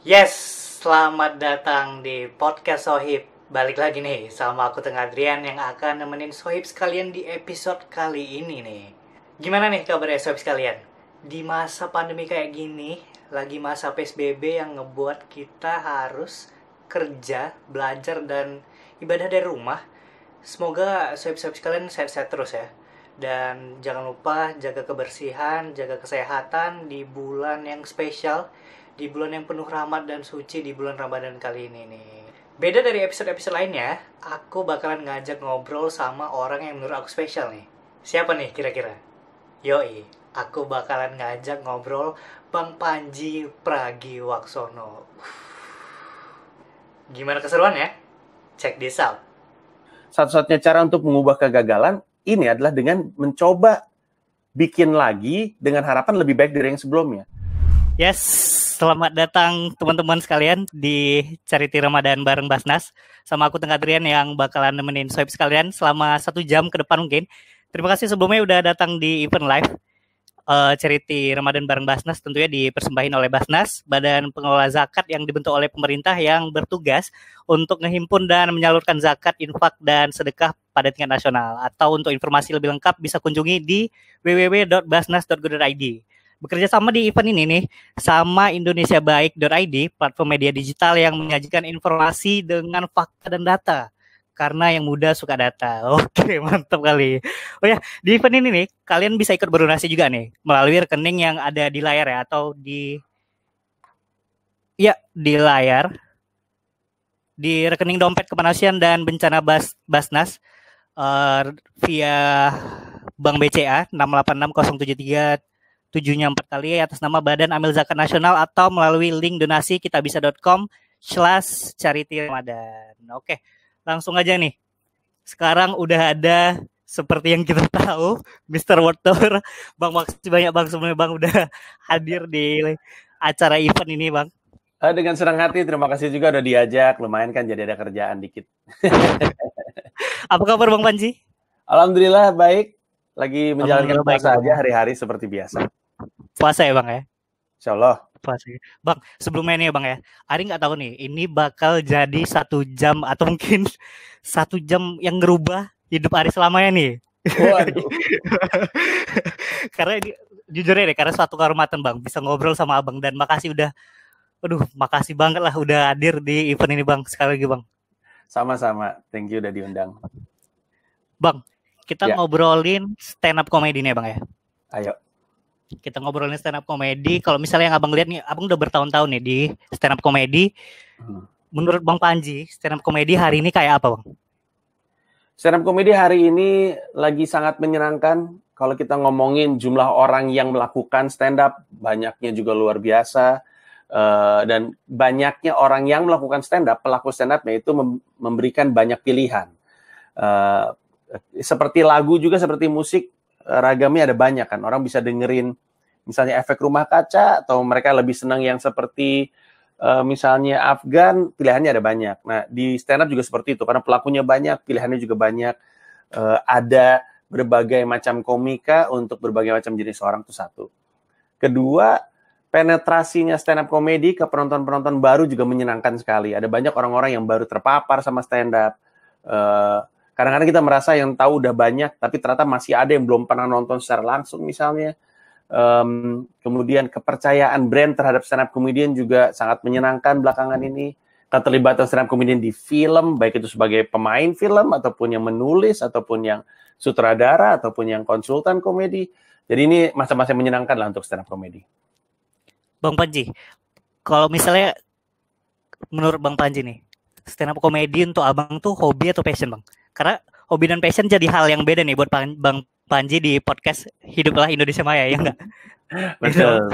Yes, selamat datang di podcast Sohib. Balik lagi nih sama aku Tengah Adrian yang akan nemenin Sohib sekalian di episode kali ini nih. Gimana nih kabarnya Sohib sekalian? Di masa pandemi kayak gini, lagi masa PSBB yang ngebuat kita harus kerja, belajar, dan ibadah dari rumah. Semoga Sohib-sohib sekalian sehat-sehat terus ya. Dan jangan lupa jaga kebersihan, jaga kesehatan di bulan yang spesial, di bulan yang penuh rahmat dan suci di bulan Ramadan kali ini nih. Beda dari episode-episode lainnya, aku bakalan ngajak ngobrol sama orang yang menurut aku spesial nih. Siapa nih kira-kira? Yoi, aku bakalan ngajak ngobrol Bang Panji Pragiwaksono. Gimana keseruan ya? Check this out. Satu-satunya cara untuk mengubah kegagalan ini adalah dengan mencoba bikin lagi dengan harapan lebih baik dari yang sebelumnya. Yes, selamat datang teman-teman sekalian di Charity Ramadan bareng Basnas. Sama aku Tengah Adrian yang bakalan nemenin Sohib sekalian selama 1 jam ke depan mungkin. Terima kasih sebelumnya udah datang di event live Charity Ramadan bareng Basnas, tentunya dipersembahin oleh Basnas, Badan Pengelola Zakat yang dibentuk oleh pemerintah yang bertugas untuk menghimpun dan menyalurkan zakat, infak, dan sedekah pada tingkat nasional. Atau untuk informasi lebih lengkap bisa kunjungi di www.basnas.go.id. Bekerja sama di event ini nih sama indonesiabaik.id, platform media digital yang menyajikan informasi dengan fakta dan data. Karena yang muda suka data. Oke, mantap kali. Oh ya, di event ini nih kalian bisa ikut berdonasi juga nih melalui rekening yang ada di layar ya, atau di layar, di rekening dompet kepanasian dan bencana Basnas via Bank BCA 6860737-nya 4 kali atas nama Badan Amil Zakat Nasional atau melalui link donasi kitabisa.com/charity Ramadan. Oke, langsung aja nih. Sekarang udah ada seperti yang kita tahu, Mr. World Tour. Bang, makasih banyak Bang sebelumnya Bang udah hadir di acara event ini Bang. Dengan senang hati, terima kasih juga udah diajak. Lumayan kan jadi ada kerjaan dikit. Apa kabar Bang Panji? Alhamdulillah baik. Lagi menjalankan puasa aja hari-hari seperti biasa. Puasa ya Bang ya? Insyaallah. Puasa. Bang, sebelumnya nih Bang ya, Ari nggak tahu nih, ini bakal jadi 1 jam atau mungkin 1 jam yang ngerubah hidup Ari selamanya nih. Waduh. Karena ini jujur ya, karena suatu kehormatan Bang bisa ngobrol sama Abang, dan makasih banget lah udah hadir di event ini Bang, sekali lagi Bang. Sama-sama, thank you udah diundang. Bang, kita ngobrolin stand up comedy nih Bang ya. Ayo. Kita ngobrolin stand up comedy. Kalau misalnya yang Abang lihat nih, Abang udah bertahun-tahun nih di stand up comedy. Menurut Bang Panji, stand up comedy hari ini kayak apa Bang? Stand up comedy hari ini lagi sangat menyenangkan. Kalau kita ngomongin jumlah orang yang melakukan stand up, banyaknya juga luar biasa. Dan banyaknya orang yang melakukan stand up, pelaku stand up-nya itu memberikan banyak pilihan. Seperti lagu juga, seperti musik, ragamnya ada banyak kan. Orang bisa dengerin misalnya Efek Rumah Kaca, atau mereka lebih senang yang seperti misalnya Afgan, pilihannya ada banyak. Nah, di stand up juga seperti itu, karena pelakunya banyak, pilihannya juga banyak. Ada berbagai macam komika untuk berbagai macam jenis orang, itu satu. Kedua, penetrasinya stand up comedy ke penonton-penonton baru juga menyenangkan sekali. Ada banyak orang-orang yang baru terpapar sama stand up. Kadang-kadang kita merasa yang tahu udah banyak, tapi ternyata masih ada yang belum pernah nonton secara langsung misalnya. Kemudian kepercayaan brand terhadap stand up comedian juga sangat menyenangkan belakangan ini. Keterlibatan stand up comedian di film, baik itu sebagai pemain film, ataupun yang menulis, ataupun yang sutradara, ataupun yang konsultan komedi. Jadi ini masa-masa menyenangkan lah untuk stand up comedy. Bang Panji, kalau misalnya menurut Bang Panji nih, stand up comedy untuk Abang tuh hobi atau passion Bang? Karena hobi dan passion jadi hal yang beda nih buat Bang Panji di podcast Hiduplah Indonesia Maya, ya enggak? Betul.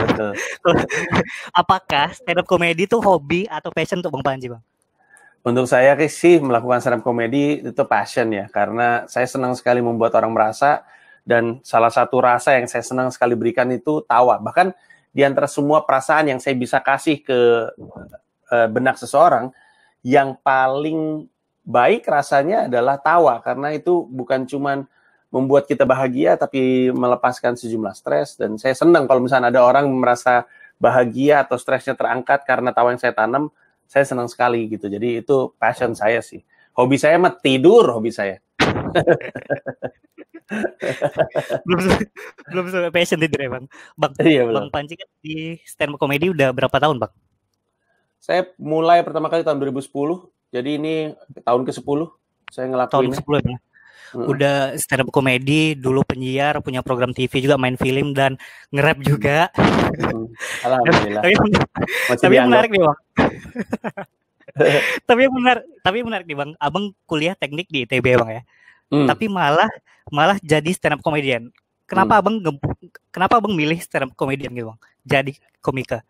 Apakah stand up comedy itu hobi atau passion untuk Bang Panji Bang? Untuk saya sih melakukan stand up comedy itu passion ya, karena saya senang sekali membuat orang merasa, dan salah satu rasa yang saya senang sekali berikan itu tawa. Bahkan di antara semua perasaan yang saya bisa kasih ke benak seseorang, yang paling baik rasanya adalah tawa, karena itu bukan cuman membuat kita bahagia, tapi melepaskan sejumlah stres. Dan saya senang kalau misalnya ada orang merasa bahagia atau stresnya terangkat karena tawa yang saya tanam, saya senang sekali gitu. Jadi itu passion saya sih. Hobi saya mah tidur, hobi saya. belum belum sampai passion tidur ya bang. Iya Bang belum. Panji kan di stand up comedy udah berapa tahun bang? Saya mulai pertama kali tahun 2010, jadi ini tahun ke-10 saya Tahun ngelakuinnya. 10 ya bang. Udah stand up comedy, dulu penyiar, punya program TV juga, main film dan nge-rap juga. Alhamdulillah. Masih Tapi yang dianggap. menarik nih bang. Tapi yang menarik nih bang. Abang kuliah teknik di ITB bang ya. Tapi malah jadi stand up comedian. Kenapa abang milih stand up comedian gitu bang? Jadi komika.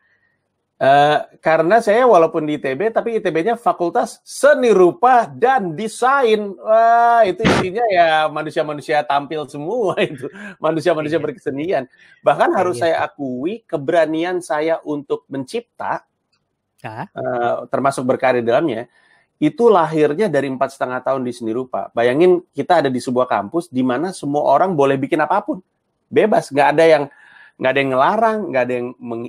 Karena saya walaupun di ITB, tapi ITB-nya Fakultas Seni Rupa dan Desain. Wah, itu isinya ya manusia-manusia tampil semua itu. Manusia-manusia berkesenian. Bahkan harus saya akui keberanian saya untuk mencipta, termasuk berkarya dalamnya, itu lahirnya dari 4,5 tahun di seni rupa. Bayangin kita ada di sebuah kampus di mana semua orang boleh bikin apapun. Bebas, nggak ada yang ngelarang, nggak ada yang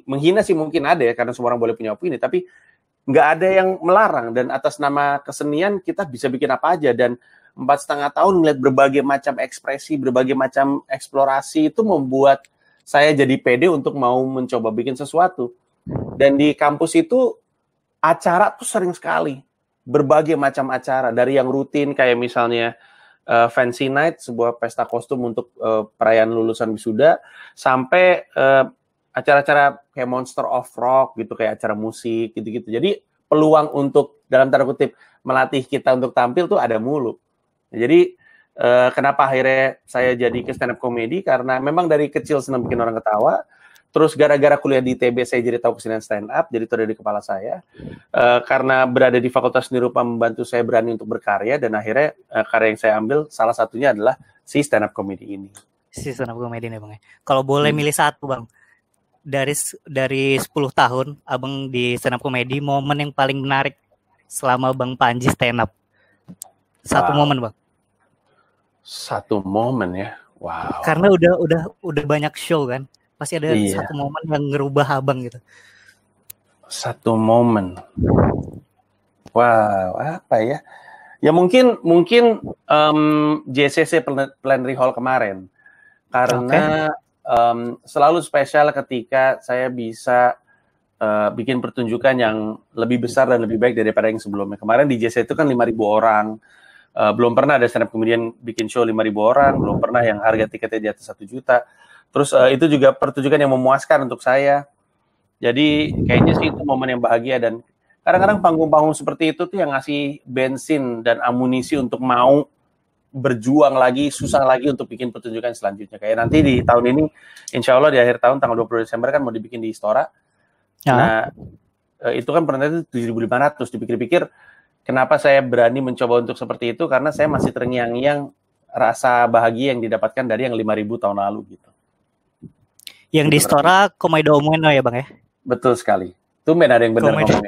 menghina sih mungkin ada ya, karena semua orang boleh punya opini, tapi nggak ada yang melarang, dan atas nama kesenian kita bisa bikin apa aja. Dan 4,5 tahun melihat berbagai macam ekspresi, berbagai macam eksplorasi, itu membuat saya jadi pede untuk mau mencoba bikin sesuatu. Dan di kampus itu acara tuh sering sekali, berbagai macam acara, dari yang rutin kayak misalnya Fancy Night, sebuah pesta kostum untuk perayaan lulusan wisuda, sampai acara-acara kayak Monster of Rock gitu, kayak acara musik gitu-gitu. Jadi peluang untuk dalam tanda kutip melatih kita untuk tampil tuh ada mulu. Jadi kenapa akhirnya saya jadi ke stand up comedy, karena memang dari kecil senang bikin orang ketawa. Terus gara-gara kuliah di ITB saya jadi tahu kesenian stand up, jadi itu ada di kepala saya. Karena berada di Fakultas Seni Rupa membantu saya berani untuk berkarya, dan akhirnya karya yang saya ambil salah satunya adalah si stand up comedy ini. Si stand up comedy ini bang. Kalau boleh milih satu bang, dari 10 tahun abang di stand up comedy, momen yang paling menarik selama Bang Panji stand up. Satu momen bang. Satu momen ya. Wow. Karena udah banyak show kan. Pasti ada satu momen yang ngerubah abang gitu. Satu momen. Wow, apa ya? Ya mungkin JCC Plenary Hall kemarin. Karena selalu spesial ketika saya bisa bikin pertunjukan yang lebih besar dan lebih baik daripada yang sebelumnya. Kemarin di JCC itu kan 5.000 orang. Belum pernah ada stand up comedian bikin show 5.000 orang, belum pernah yang harga tiketnya di atas 1 juta. Terus itu juga pertunjukan yang memuaskan untuk saya. Jadi kayaknya sih itu momen yang bahagia, dan kadang-kadang panggung-panggung seperti itu tuh yang ngasih bensin dan amunisi untuk mau berjuang lagi, susah lagi untuk bikin pertunjukan selanjutnya. Kayak nanti di tahun ini, insya Allah di akhir tahun tanggal 20 Desember kan mau dibikin di Istora. Nah, itu kan penontonnya 7.500. Dipikir-pikir, kenapa saya berani mencoba untuk seperti itu? Karena saya masih terngiang-ngiang rasa bahagia yang didapatkan dari yang 5.000 tahun lalu gitu. Yang di Istora Komedo Umeno ya bang ya? Betul sekali. Tumben ada yang benar ngomongnya.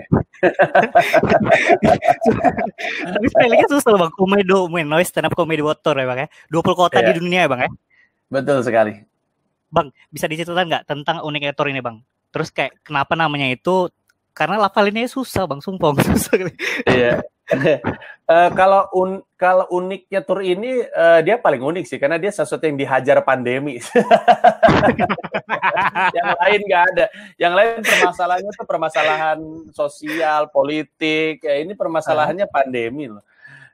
Tapi spellingnya susah bang. Komedo Umeno, stand up comedy motor ya bang ya? 20 kota di dunia ya bang ya? Betul sekali. Bang, bisa diceritakan nggak tentang Unik Tour ini bang? Terus kayak kenapa namanya itu? Karena lafalinnya susah bang, sumpah susah. Iya. Kalau uniknya tour ini, dia paling unik sih, karena dia sesuatu yang dihajar pandemi. Yang lain nggak ada. Yang lain permasalahannya tuh permasalahan sosial, politik. Ya, ini permasalahannya pandemi loh.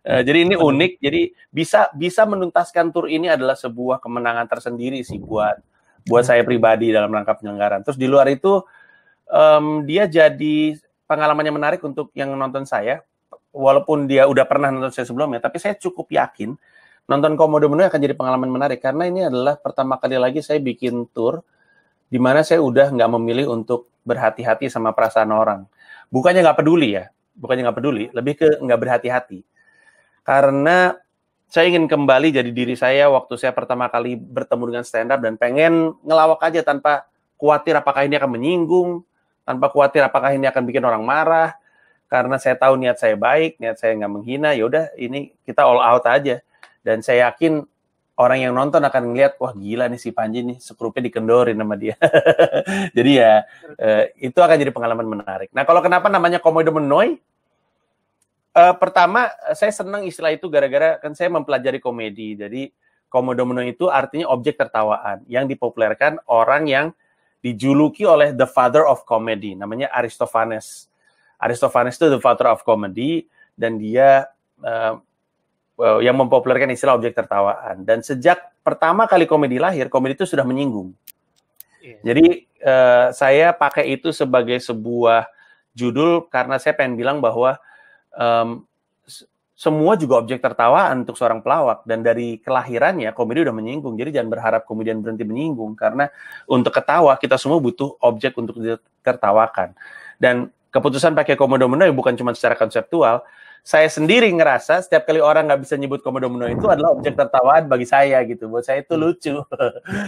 Jadi ini unik. Jadi bisa menuntaskan tour ini adalah sebuah kemenangan tersendiri sih buat saya pribadi dalam rangka penyelenggaraan. Terus di luar itu, dia jadi pengalaman yang menarik untuk yang nonton saya. Walaupun dia udah pernah nonton saya sebelumnya, tapi saya cukup yakin nonton Komodo Umeno akan jadi pengalaman menarik, karena ini adalah pertama kali lagi saya bikin tour di mana saya udah nggak memilih untuk berhati-hati sama perasaan orang. Bukannya nggak peduli, lebih ke nggak berhati-hati. Karena saya ingin kembali jadi diri saya waktu saya pertama kali bertemu dengan stand up, dan pengen ngelawak aja tanpa khawatir apakah ini akan menyinggung, tanpa khawatir apakah ini akan bikin orang marah. Karena saya tahu niat saya baik, niat saya nggak menghina, ya udah ini kita all out aja. Dan saya yakin orang yang nonton akan ngeliat, wah gila nih si Panji nih, skrupnya dikendorin sama dia. Jadi ya, itu akan jadi pengalaman menarik. Nah, kalau kenapa namanya Komodo Menoi? Pertama, saya senang istilah itu gara-gara kan saya mempelajari komedi. Jadi, Komodo Menoi itu artinya objek tertawaan yang dipopulerkan orang yang dijuluki oleh the father of comedy, namanya Aristophanes. Aristophanes itu the father of comedy, dan dia yang mempopulerkan istilah objek tertawaan. Dan sejak pertama kali komedi lahir, komedi itu sudah menyinggung. Jadi saya pakai itu sebagai sebuah judul karena saya pengen bilang bahwa semua juga objek tertawaan untuk seorang pelawak, dan dari kelahirannya komedi udah menyinggung. Jadi jangan berharap kemudian berhenti menyinggung, karena untuk ketawa kita semua butuh objek untuk ditertawakan. Dan keputusan pakai Komodo Menoi bukan cuma secara konseptual. Saya sendiri ngerasa setiap kali orang nggak bisa nyebut Komodo Menoi itu adalah objek tertawaan bagi saya gitu. Buat saya itu lucu.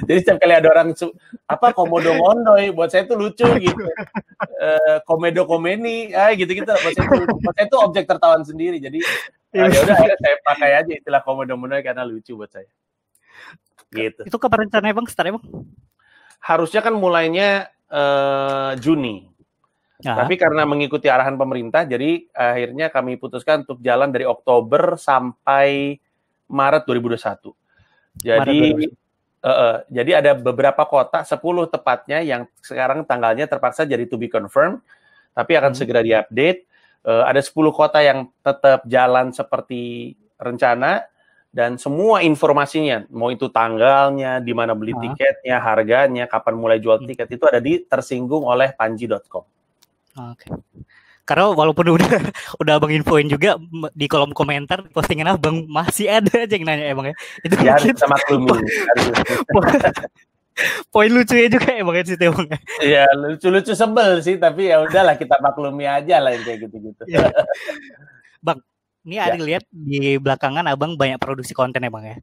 Jadi setiap kali ada orang Komodo Mondoi, buat saya itu lucu gitu. Komedo komeni, gitu-gitu. Buat saya itu objek tertawaan sendiri. Jadi ya udah saya pakai aja istilah Komodo Menoi karena lucu buat saya. Gitu. Itu kapan rencananya Bang? Start Bang? Harusnya kan mulainya Juni. Tapi karena mengikuti arahan pemerintah, jadi akhirnya kami putuskan untuk jalan dari Oktober sampai Maret 2021. Jadi ada beberapa kota, 10 tepatnya, yang sekarang tanggalnya terpaksa jadi to be confirmed, tapi akan segera diupdate. Ada 10 kota yang tetap jalan seperti rencana, dan semua informasinya, mau itu tanggalnya, di mana beli tiketnya, harganya, kapan mulai jual tiket, itu ada di tersinggung oleh panji.com. Oke. Karena walaupun udah Abang infoin juga di kolom komentar postingan Abang, masih ada aja yang nanya Bang ya. Itu ya harus sama maklumi. Poin lucunya juga Bang ya situ Bang. Iya, lucu-lucu sebel sih, tapi ya udahlah kita maklumi aja lah yang kayak gitu-gitu. Bang, ini ada lihat di belakangan Abang banyak produksi konten ya Bang ya.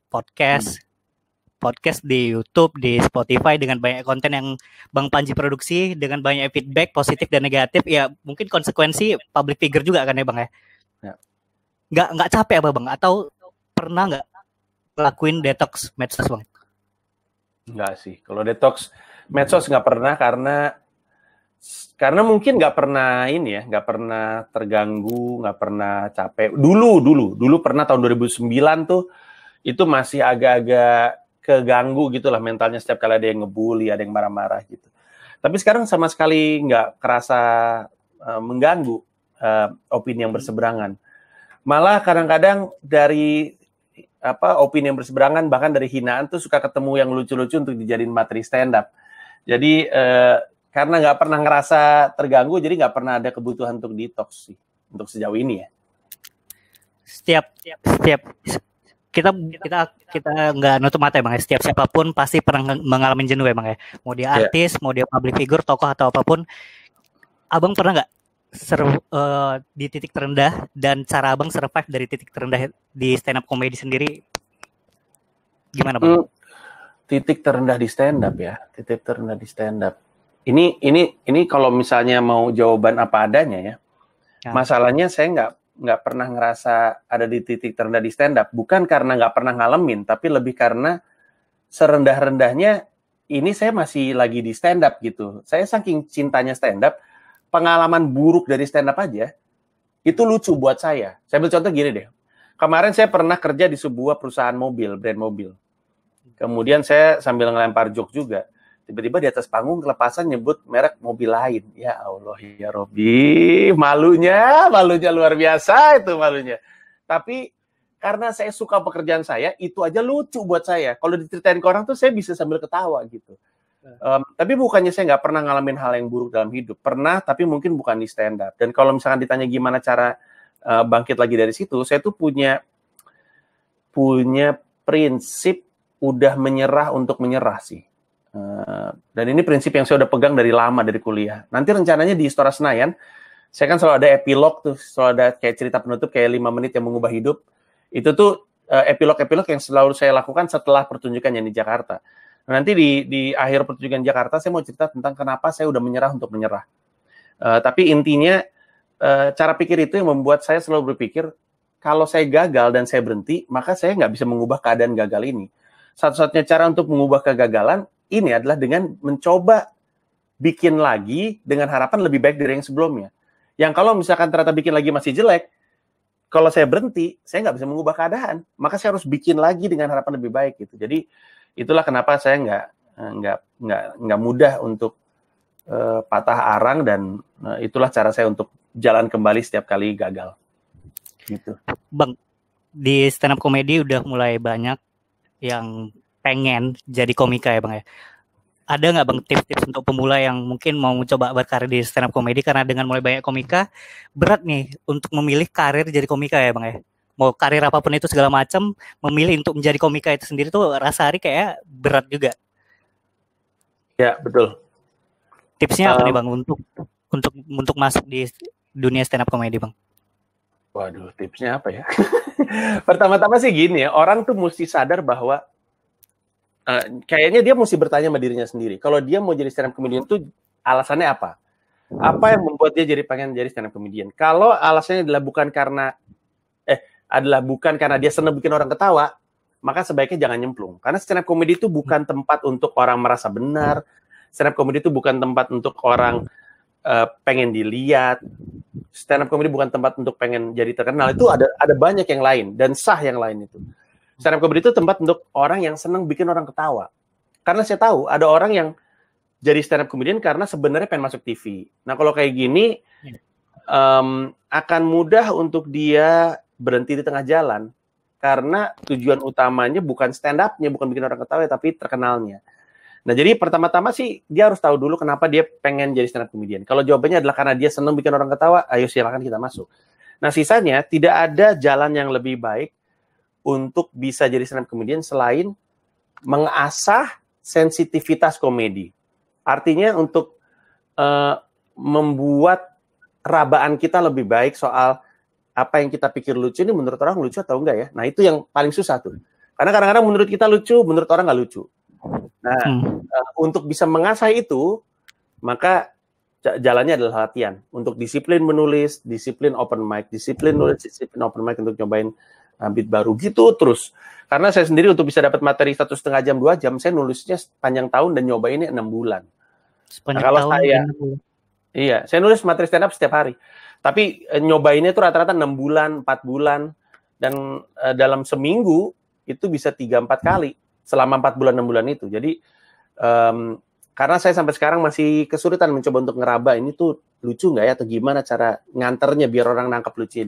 Podcast di YouTube, di Spotify, dengan banyak konten yang Bang Panji produksi, dengan banyak feedback positif dan negatif. Ya mungkin konsekuensi public figure juga kan ya Bang ya. Nggak capek apa Bang? Atau pernah nggak lakuin detox medsos Bang? Nggak sih. Kalau detox medsos nggak pernah, karena mungkin nggak pernah nggak pernah terganggu, nggak pernah capek. Dulu pernah tahun 2009 tuh, itu masih agak-agak keganggu gitulah mentalnya setiap kali ada yang ngebully, ada yang marah-marah gitu. Tapi sekarang sama sekali nggak kerasa mengganggu opini yang berseberangan. Malah kadang-kadang dari opini yang berseberangan, bahkan dari hinaan tuh suka ketemu yang lucu-lucu untuk dijadiin materi stand up. Jadi karena nggak pernah ngerasa terganggu, jadi nggak pernah ada kebutuhan untuk detox sih untuk sejauh ini ya. Setiap kita nggak nutup mata ya Bang ya. Setiap siapapun pasti pernah mengalami jenuh ya Bang ya. Mau dia artis, mau dia public figure, tokoh atau apapun. Abang pernah nggak di titik terendah, dan cara Abang survive dari titik terendah di stand up comedy sendiri gimana Bang? Titik terendah di stand up ya. Titik terendah di stand up. Ini kalau misalnya mau jawaban apa adanya ya. Masalahnya saya nggak pernah ngerasa ada di titik terendah di stand up, bukan karena nggak pernah ngalamin, tapi lebih karena serendah-rendahnya ini saya masih lagi di stand up gitu. Saya saking cintanya stand up, pengalaman buruk dari stand up aja itu lucu buat saya. Saya ambil contoh gini deh. Kemarin saya pernah kerja di sebuah perusahaan mobil, brand mobil. Kemudian saya sambil ngelempar joke juga. Tiba-tiba di atas panggung kelepasan nyebut merek mobil lain. Ya Allah, ya Robi, malunya luar biasa itu malunya. Tapi karena saya suka pekerjaan saya, itu aja lucu buat saya. Kalau diceritain ke orang tuh saya bisa sambil ketawa gitu. Tapi bukannya saya nggak pernah ngalamin hal yang buruk dalam hidup. Pernah, tapi mungkin bukan di stand up. Dan kalau misalkan ditanya gimana cara bangkit lagi dari situ, saya tuh punya prinsip udah menyerah untuk menyerah sih. Dan ini prinsip yang saya udah pegang dari lama, dari kuliah. Nanti rencananya di Istora Senayan, saya kan selalu ada epilog tuh, selalu ada kayak cerita penutup kayak 5 menit yang mengubah hidup. Itu tuh epilog-epilog yang selalu saya lakukan setelah pertunjukan yang di Jakarta. Nanti di akhir pertunjukan Jakarta saya mau cerita tentang kenapa saya udah menyerah untuk menyerah. Tapi intinya cara pikir itu yang membuat saya selalu berpikir kalau saya gagal dan saya berhenti, maka saya nggak bisa mengubah keadaan gagal ini. satu-satunya cara untuk mengubah kegagalan ini adalah dengan mencoba bikin lagi dengan harapan lebih baik dari yang sebelumnya. Yang kalau misalkan ternyata bikin lagi masih jelek, kalau saya berhenti, saya nggak bisa mengubah keadaan. Maka saya harus bikin lagi dengan harapan lebih baik gitu. Jadi itulah kenapa saya nggak mudah untuk patah arang, dan itulah cara saya untuk jalan kembali setiap kali gagal. Gitu. Bang, di stand up comedy udah mulai banyak yang pengen jadi komika ya Bang ya. Ada nggak Bang tips-tips untuk pemula yang mungkin mau mencoba berkarir di stand up comedy, karena dengan mulai banyak komika berat nih untuk memilih karir jadi komika ya Bang ya. Mau karir apapun itu segala macam, memilih untuk menjadi komika itu sendiri tuh rasa hari kayak berat juga. Ya, betul. Tipsnya apa nih Bang untuk masuk di dunia stand up comedy Bang? Waduh, tipsnya apa ya? Pertama-tama sih gini ya, orang tuh mesti sadar bahwa kayaknya dia mesti bertanya sama dirinya sendiri. Kalau dia mau jadi stand up comedian itu alasannya apa? Apa yang membuat dia pengen jadi stand up comedian? Kalau alasannya adalah bukan karena dia senang bikin orang ketawa, maka sebaiknya jangan nyemplung. Karena stand up comedy itu bukan tempat untuk orang merasa benar. Stand up comedy itu bukan tempat untuk orang pengen dilihat. Stand up comedy bukan tempat untuk pengen jadi terkenal. Itu ada banyak yang lain dan sah yang lain itu. Stand up comedy itu tempat untuk orang yang senang bikin orang ketawa. Karena saya tahu ada orang yang jadi stand up comedian karena sebenarnya pengen masuk TV. Nah kalau kayak gini akan mudah untuk dia berhenti di tengah jalan karena tujuan utamanya bukan stand up-nya, bukan bikin orang ketawa, tapi terkenalnya. Nah, jadi pertama-tama sih dia harus tahu dulu kenapa dia pengen jadi stand up comedian. Kalau jawabannya adalah karena dia senang bikin orang ketawa, ayo silakan kita masuk. Nah, sisanya tidak ada jalan yang lebih baik untuk bisa jadi stand up comedian selain mengasah sensitivitas komedi. Artinya untuk membuat rabaan kita lebih baik soal apa yang kita pikir lucu ini menurut orang lucu atau enggak ya. Nah, itu yang paling susah tuh. Karena kadang-kadang menurut kita lucu, menurut orang nggak lucu. Nah, untuk bisa mengasah itu, maka jalannya adalah latihan. Untuk disiplin menulis, disiplin open mic, disiplin nulis, disiplin open mic untuk nyobain beat baru gitu terus. Karena saya sendiri untuk bisa dapat materi 1,5 jam, 2 jam, saya nulisnya sepanjang tahun dan nyobainnya 6 bulan. Nah, kalau saya nulis materi stand up setiap hari. Tapi nyobainnya itu rata-rata 6 bulan, 4 bulan. Dan dalam seminggu itu bisa 3-4 kali. Selama 4 bulan, 6 bulan itu. Jadi, karena saya sampai sekarang masih kesulitan mencoba untuk ngeraba ini tuh lucu nggak ya? Atau gimana cara nganternya biar orang nangkap lucunya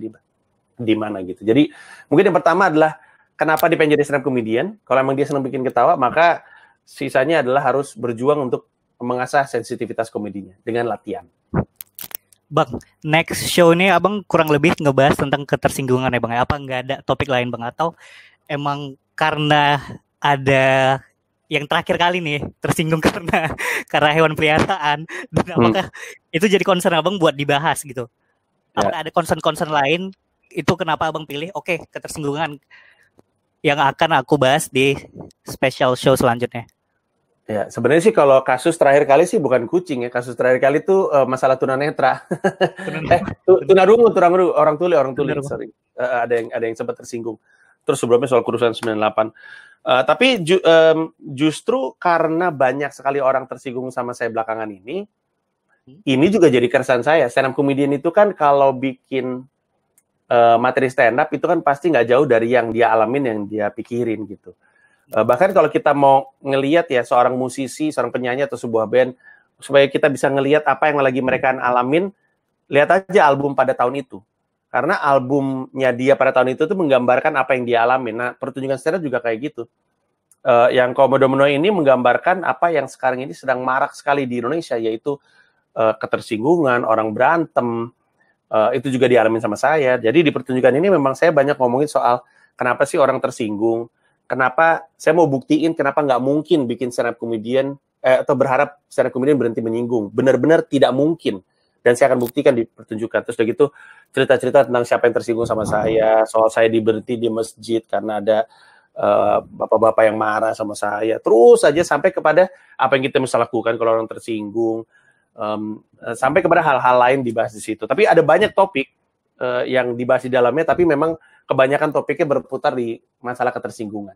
di mana gitu. Jadi, mungkin yang pertama adalah kenapa dia pengen jadi stand up comedian. Kalau emang dia senang bikin ketawa, maka sisanya adalah harus berjuang untuk mengasah sensitivitas komedinya dengan latihan. Bang, next show ini abang kurang lebih ngebahas tentang ketersinggungan ya bang. Apa nggak ada topik lain bang? Atau emang karena ada yang terakhir kali nih tersinggung karena hewan peliharaan, dan apakah itu jadi concern abang buat dibahas gitu? Apakah ada concern lain? Itu kenapa abang pilih? Oke, ketersinggungan yang akan aku bahas di special show selanjutnya. Ya, sebenarnya sih kalau kasus terakhir kali sih bukan kucing ya. Kasus terakhir kali itu masalah tunanetra. Tunarungu, orang tuli. Sorry. Ada yang sempat tersinggung. Terus sebelumnya soal kerusuhan 98. Tapi justru karena banyak sekali orang tersinggung sama saya belakangan ini juga jadi keresahan saya. Stand up comedian itu kan kalau bikin materi stand up itu kan pasti nggak jauh dari yang dia alamin, yang dia pikirin gitu. Bahkan kalau kita mau ngelihat ya seorang musisi, seorang penyanyi atau sebuah band, supaya kita bisa ngelihat apa yang lagi mereka alamin, lihat aja album pada tahun itu. Karena albumnya dia pada tahun itu tuh menggambarkan apa yang dia alamin. Nah, pertunjukan stand up juga kayak gitu. Yang Komodo Menuai ini menggambarkan apa yang sekarang ini sedang marak sekali di Indonesia, yaitu ketersinggungan, orang berantem. Itu juga dialamin sama saya. Jadi di pertunjukan ini memang saya banyak ngomongin soal kenapa sih orang tersinggung. Kenapa saya mau buktiin kenapa nggak mungkin bikin stand up comedian atau berharap stand up comedian berhenti menyinggung. Benar-benar tidak mungkin. Dan saya akan buktikan di pertunjukan. Terus udah gitu cerita-cerita tentang siapa yang tersinggung sama saya, soal saya diberhenti di masjid karena ada bapak-bapak yang marah sama saya. Terus aja sampai kepada apa yang kita bisa lakukan kalau orang tersinggung. Sampai kepada hal-hal lain dibahas di situ. Tapi ada banyak topik yang dibahas di dalamnya, tapi memang kebanyakan topiknya berputar di masalah ketersinggungan.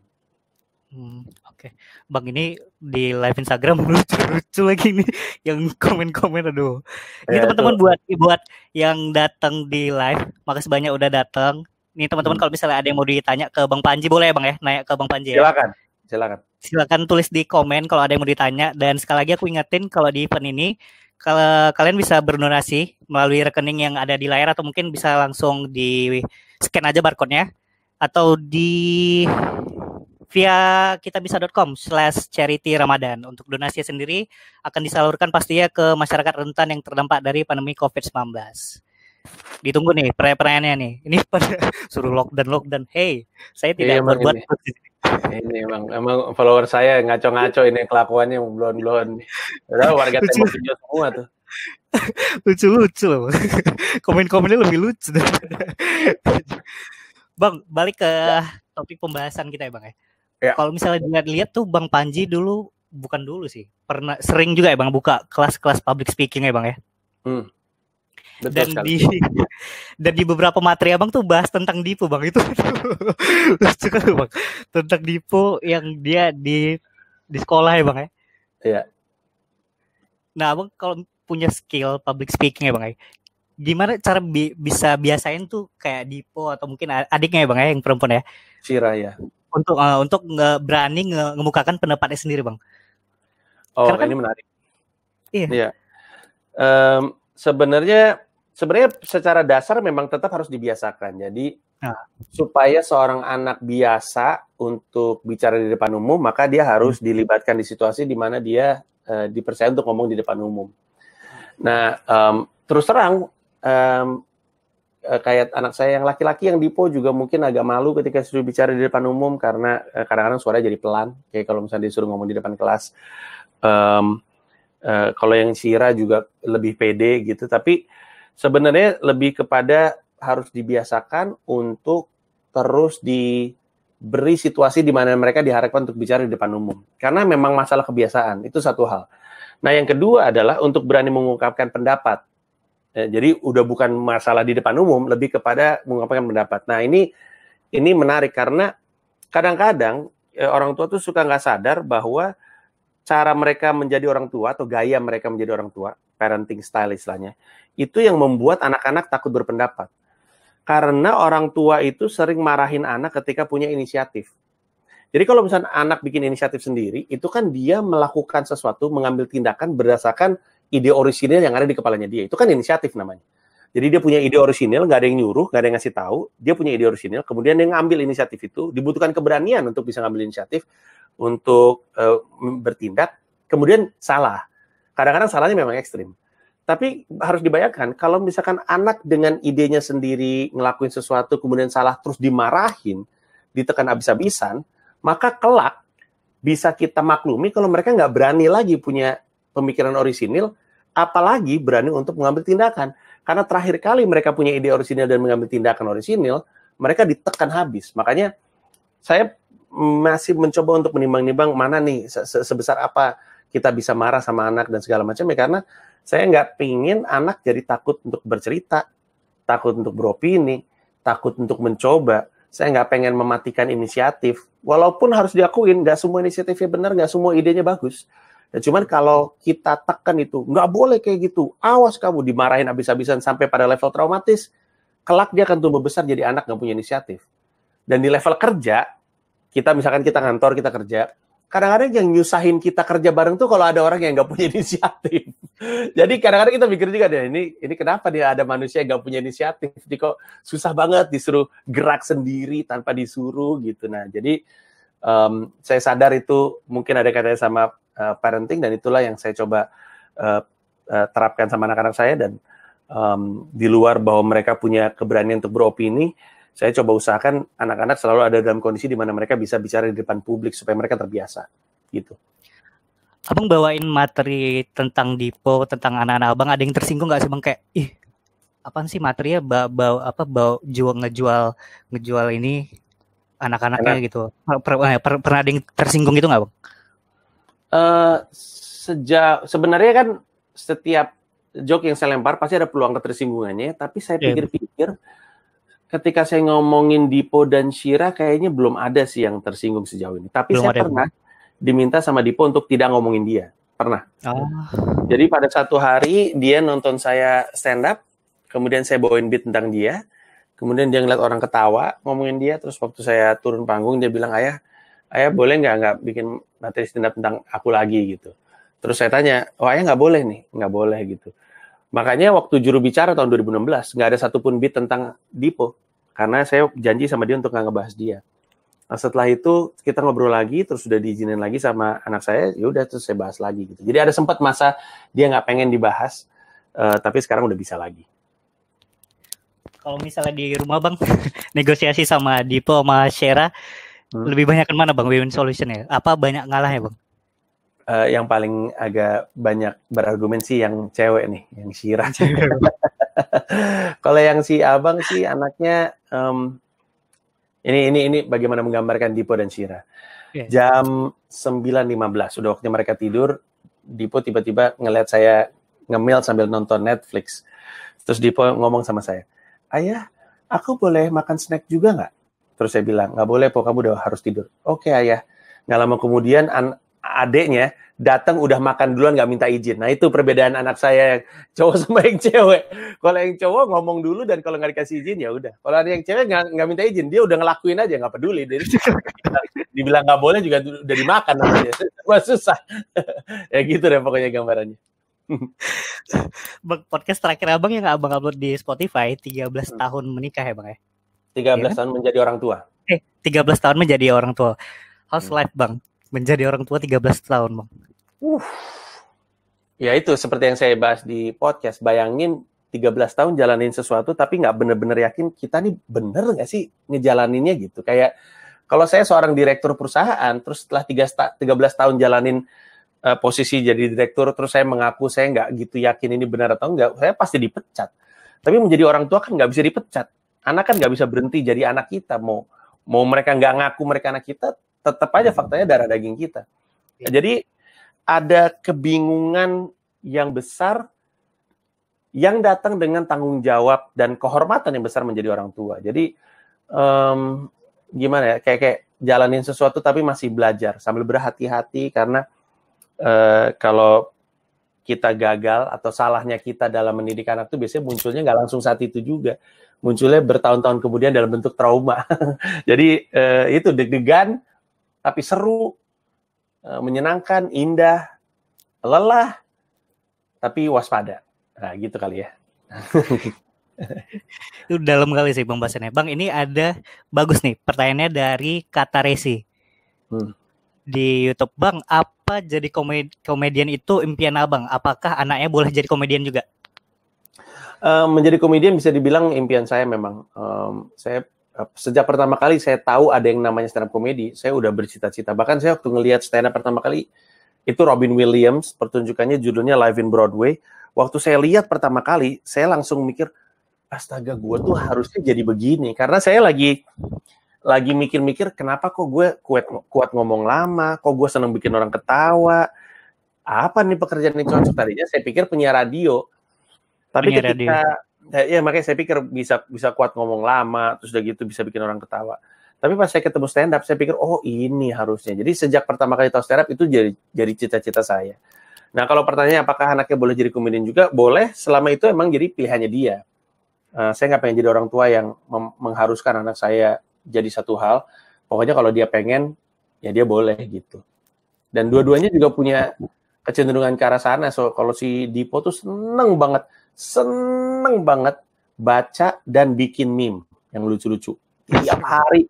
Oke. Bang, ini di live Instagram lucu-lucu lagi nih yang komen-komen, aduh. Ini Ya itu teman-teman buat yang datang di live, makasih banyak udah datang. Nih teman-teman, kalau misalnya ada yang mau ditanya ke Bang Panji, boleh ya Bang ya, nanya ke Bang Panji ya. silakan. Silakan tulis di komen kalau ada yang mau ditanya, dan sekali lagi aku ingetin kalau di event ini kalau kalian bisa berdonasi melalui rekening yang ada di layar, atau mungkin bisa langsung di scan aja barcode-nya, atau di via kitabisa.com/charity Ramadan. Untuk donasi sendiri akan disalurkan pastinya ke masyarakat rentan yang terdampak dari pandemi COVID-19. Ditunggu nih pertanyaannya nih. Ini pada suruh lockdown. Hey, saya tidak berbuat. Ini emang follower saya ngaco-ngaco ini kelakuannya blon-blon. Udah warga tembok hijau semua tuh. Lucu-lucu loh. Komen-komennya lebih lucu. Bang, balik ke topik pembahasan kita ya Bang ya. Kalau misalnya dilihat tuh Bang Panji dulu, bukan dulu sih, pernah sering juga ya Bang buka kelas-kelas public speaking ya Bang ya. Dan di beberapa materi Abang tuh bahas tentang Dipo Bang, itu lucu kan Bang, tentang Dipo yang dia di sekolah ya Bang ya. Iya. Nah Abang kalau punya skill public speaking ya Bang ya, gimana cara bisa biasain tuh kayak Dipo atau mungkin adiknya ya Bang ya, yang perempuan ya, Syira ya, untuk berani ngemukakan pendapatnya sendiri Bang. Karena ini menarik. Iya. Sebenarnya secara dasar memang tetap harus dibiasakan. Jadi supaya seorang anak biasa untuk bicara di depan umum, maka dia harus dilibatkan di situasi di mana dia dipercaya untuk ngomong di depan umum. Nah, terus terang kayak anak saya yang laki-laki yang Dipo juga mungkin agak malu ketika disuruh bicara di depan umum karena kadang-kadang suaranya jadi pelan. Kayak kalau misalnya disuruh ngomong di depan kelas. Kalau yang Syira juga lebih pede gitu, tapi sebenarnya lebih kepada harus dibiasakan untuk terus diberi situasi di mana mereka diharapkan untuk bicara di depan umum. Karena memang masalah kebiasaan, itu satu hal. Nah, yang kedua adalah untuk berani mengungkapkan pendapat. Jadi udah bukan masalah di depan umum, lebih kepada mengungkapkan pendapat. Nah, ini menarik karena kadang-kadang orang tua tuh suka nggak sadar bahwa cara mereka menjadi orang tua atau gaya mereka menjadi orang tua, parenting style istilahnya, itu yang membuat anak-anak takut berpendapat. Karena orang tua itu sering marahin anak ketika punya inisiatif. Jadi kalau misalnya anak bikin inisiatif sendiri, itu kan dia melakukan sesuatu, mengambil tindakan berdasarkan ide orisinil yang ada di kepalanya dia. Itu kan inisiatif namanya. Jadi dia punya ide orisinil, nggak ada yang nyuruh, nggak ada yang ngasih tahu. Dia punya ide orisinil, kemudian dia ngambil inisiatif itu, dibutuhkan keberanian untuk bisa ngambil inisiatif, untuk bertindak, kemudian salah. Kadang-kadang salahnya memang ekstrim. Tapi harus dibayangkan, kalau misalkan anak dengan idenya sendiri ngelakuin sesuatu, kemudian salah terus dimarahin, ditekan habis-habisan, maka kelak bisa kita maklumi kalau mereka nggak berani lagi punya pemikiran orisinil, apalagi berani untuk mengambil tindakan. Karena terakhir kali mereka punya ide orisinil dan mengambil tindakan orisinil, mereka ditekan habis. Makanya saya masih mencoba untuk menimbang-nimbang mana nih sebesar apa kita bisa marah sama anak dan segala macam ya, karena saya nggak pingin anak jadi takut untuk bercerita, takut untuk beropini, takut untuk mencoba. Saya nggak pengen mematikan inisiatif, walaupun harus diakuin nggak semua inisiatifnya benar, nggak semua idenya bagus. Ya, cuman kalau kita tekan itu nggak boleh kayak gitu, awas kamu, dimarahin habis-habisan sampai pada level traumatis, kelak dia akan tumbuh besar jadi anak nggak punya inisiatif. Dan di level kerja, misalkan kita kantor, kita kerja, kadang-kadang yang nyusahin kita kerja bareng tuh kalau ada orang yang nggak punya inisiatif. Jadi kadang-kadang kita mikir juga deh, ini kenapa dia ada manusia yang nggak punya inisiatif? Jadi kok susah banget disuruh gerak sendiri tanpa disuruh gitu. Nah, jadi saya sadar itu mungkin ada kaitannya sama parenting, dan itulah yang saya coba terapkan sama anak-anak saya. Dan di luar bahwa mereka punya keberanian untuk beropini, saya coba usahakan anak-anak selalu ada dalam kondisi di mana mereka bisa bicara di depan publik supaya mereka terbiasa, gitu. Abang bawain materi tentang Dipo, tentang anak-anak Abang, ada yang tersinggung nggak sih Bang, kayak apaan sih materinya ngejual ini anak-anaknya gitu? Pernah ada yang tersinggung gitu nggak Bang? Sebenarnya kan setiap joke yang saya lempar pasti ada peluang ketersinggungannya, tapi saya pikir-pikir ketika saya ngomongin Dipo dan Shira kayaknya belum ada sih yang tersinggung sejauh ini. Tapi Belum saya ada, pernah diminta sama Dipo untuk tidak ngomongin dia. Pernah. Oh. Jadi pada satu hari dia nonton saya stand up, kemudian saya bawain beat tentang dia, kemudian dia ngeliat orang ketawa ngomongin dia, terus waktu saya turun panggung dia bilang, ayah boleh nggak bikin materi stand up tentang aku lagi gitu. Terus saya tanya, oh ayah nggak boleh nih, nggak boleh gitu. Makanya waktu juru bicara tahun 2016 nggak ada satupun beat tentang Dipo, karena saya janji sama dia untuk nggak ngebahas dia. Nah, setelah itu kita ngobrol lagi, terus sudah diizinin lagi sama anak saya, ya udah terus saya bahas lagi gitu. Jadi ada sempat masa dia nggak pengen dibahas, tapi sekarang udah bisa lagi. Kalau misalnya di rumah bang, negosiasi sama Dipo sama Shera, lebih banyak mana bang win solution ya? Apa banyak ngalah ya bang? Yang paling agak banyak berargumen sih yang cewek nih, yang Shira. Kalau yang si abang sih anaknya, ini bagaimana menggambarkan Dipo dan Shira. Yeah. Jam 9.15, udah waktunya mereka tidur, Dipo tiba-tiba ngeliat saya ngemil sambil nonton Netflix. Terus Dipo ngomong sama saya, ayah, aku boleh makan snack juga nggak? Terus saya bilang, nggak boleh, Po, kamu udah harus tidur. Oke, ayah. Nggak lama kemudian adeknya datang udah makan duluan nggak minta izin. Nah itu perbedaan anak saya yang cowok sama yang cewek. Kalau yang cowok ngomong dulu dan kalau nggak dikasih izin ya udah. Kalau ada yang cewek nggak minta izin, dia udah ngelakuin aja nggak peduli. Jadi dibilang nggak boleh juga udah dimakan namanya. Wah susah. Ya gitu deh pokoknya gambarannya. Podcast terakhir abang yang abang upload di Spotify 13 tahun menikah ya bang ya? 13 tahun menjadi orang tua. 13 tahun menjadi orang tua. How's life bang? Menjadi orang tua 13 tahun bang. Ya itu seperti yang saya bahas di podcast. Bayangin 13 tahun jalanin sesuatu tapi nggak bener-bener yakin kita nih bener nggak sih ngejalaninnya gitu. Kayak kalau saya seorang direktur perusahaan, terus setelah 13 tahun jalanin posisi jadi direktur, terus saya mengaku saya nggak gitu yakin ini benar atau enggak, saya pasti dipecat. Tapi menjadi orang tua kan nggak bisa dipecat. Anak kan nggak bisa berhenti jadi anak kita. Mau mereka nggak ngaku mereka anak kita, tetap aja faktanya darah daging kita. Nah, jadi ada kebingungan yang besar yang datang dengan tanggung jawab dan kehormatan yang besar menjadi orang tua. Jadi gimana ya, kayak jalanin sesuatu tapi masih belajar sambil berhati-hati karena kalau kita gagal atau salahnya kita dalam mendidik anak itu biasanya munculnya nggak langsung saat itu juga. Munculnya bertahun-tahun kemudian dalam bentuk trauma. Jadi itu deg-degan, tapi seru, menyenangkan, indah, lelah, tapi waspada. Nah gitu kali ya. Itu dalam kali sih pembahasannya. Bang, ini ada bagus nih pertanyaannya dari Kata Resi. Di YouTube, Bang, apa jadi komedian itu impian abang? Apakah anaknya boleh jadi komedian juga? Menjadi komedian bisa dibilang impian saya memang. Saya sejak pertama kali saya tahu ada yang namanya stand up comedy, saya udah bercita-cita. Bahkan saya waktu ngelihat stand up pertama kali itu Robin Williams, pertunjukannya judulnya Live in Broadway. Waktu saya lihat pertama kali, saya langsung mikir, astaga, gue tuh harusnya jadi begini. Karena saya lagi mikir-mikir, kenapa kok gue kuat ngomong lama, kok gue seneng bikin orang ketawa. Apa nih pekerjaan yang cocok? Tadinya saya pikir penyiar radio. Tapi ya makanya saya pikir bisa kuat ngomong lama, terus udah gitu bisa bikin orang ketawa. Tapi pas saya ketemu stand up, saya pikir, oh ini harusnya. Jadi sejak pertama kali tahu stand up itu jadi cita-cita saya. Nah kalau pertanyaannya apakah anaknya boleh jadi komedian juga? Boleh, selama itu emang jadi pilihannya dia. Saya nggak pengen jadi orang tua yang mengharuskan anak saya jadi satu hal. Pokoknya kalau dia pengen, ya dia boleh gitu. Dan dua-duanya juga punya kecenderungan ke arah sana. So kalau si Dipo tuh seneng banget baca dan bikin meme yang lucu-lucu. Tiap hari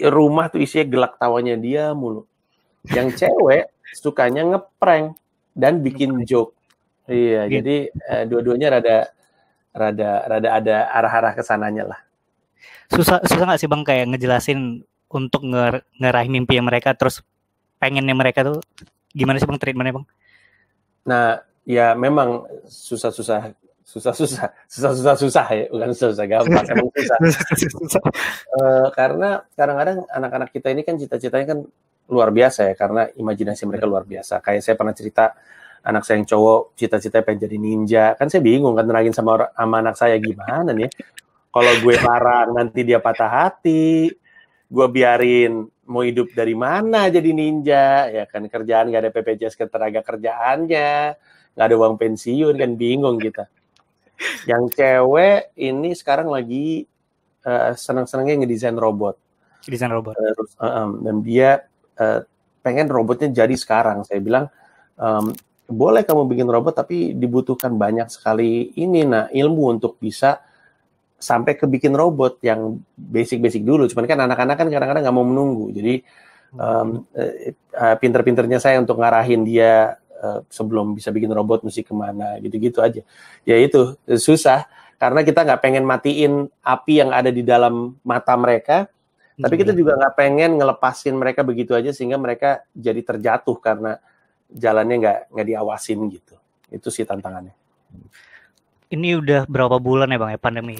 rumah tuh isinya gelak tawanya dia mulu. Yang cewek sukanya ngeprank dan bikin joke. Iya, jadi dua-duanya rada ada arah-arah kesananya lah. Susah nggak sih Bang kayak ngejelasin untuk ngeraih mimpi mereka, terus pengennya mereka tuh gimana sih Bang treatmentnya Bang? Nah, ya memang susah ya, bukan susah gampang, emang susah. Karena kadang-kadang anak-anak kita ini kan cita-citanya kan luar biasa ya, karena imajinasi mereka luar biasa. Kayak saya pernah cerita anak saya yang cowok cita-citanya pengen jadi ninja, kan saya bingung kan nerangin sama anak saya gimana nih. Kalau gue larang nanti dia patah hati. Gue biarin mau hidup dari mana jadi ninja, ya kan, kerjaan nggak ada BPJS ketenaga kerjaannya, nggak ada uang pensiun, kan bingung kita. Yang cewek ini sekarang lagi senang-senangnya ngedesain robot. Desain robot. Dan dia pengen robotnya jadi sekarang. Saya bilang, boleh kamu bikin robot, tapi dibutuhkan banyak sekali ilmu untuk bisa sampai ke bikin robot yang basic-basic dulu. Cuman kan anak-anak kan kadang-kadang nggak mau menunggu. Jadi pinter-pinternya saya untuk ngarahin dia sebelum bisa bikin robot mesti kemana, gitu-gitu aja. Ya itu, susah. Karena kita nggak pengen matiin api yang ada di dalam mata mereka, tapi kita juga nggak pengen ngelepasin mereka begitu aja sehingga mereka jadi terjatuh karena jalannya nggak diawasin gitu. Itu sih tantangannya. Ini udah berapa bulan ya Bang ya pandemi?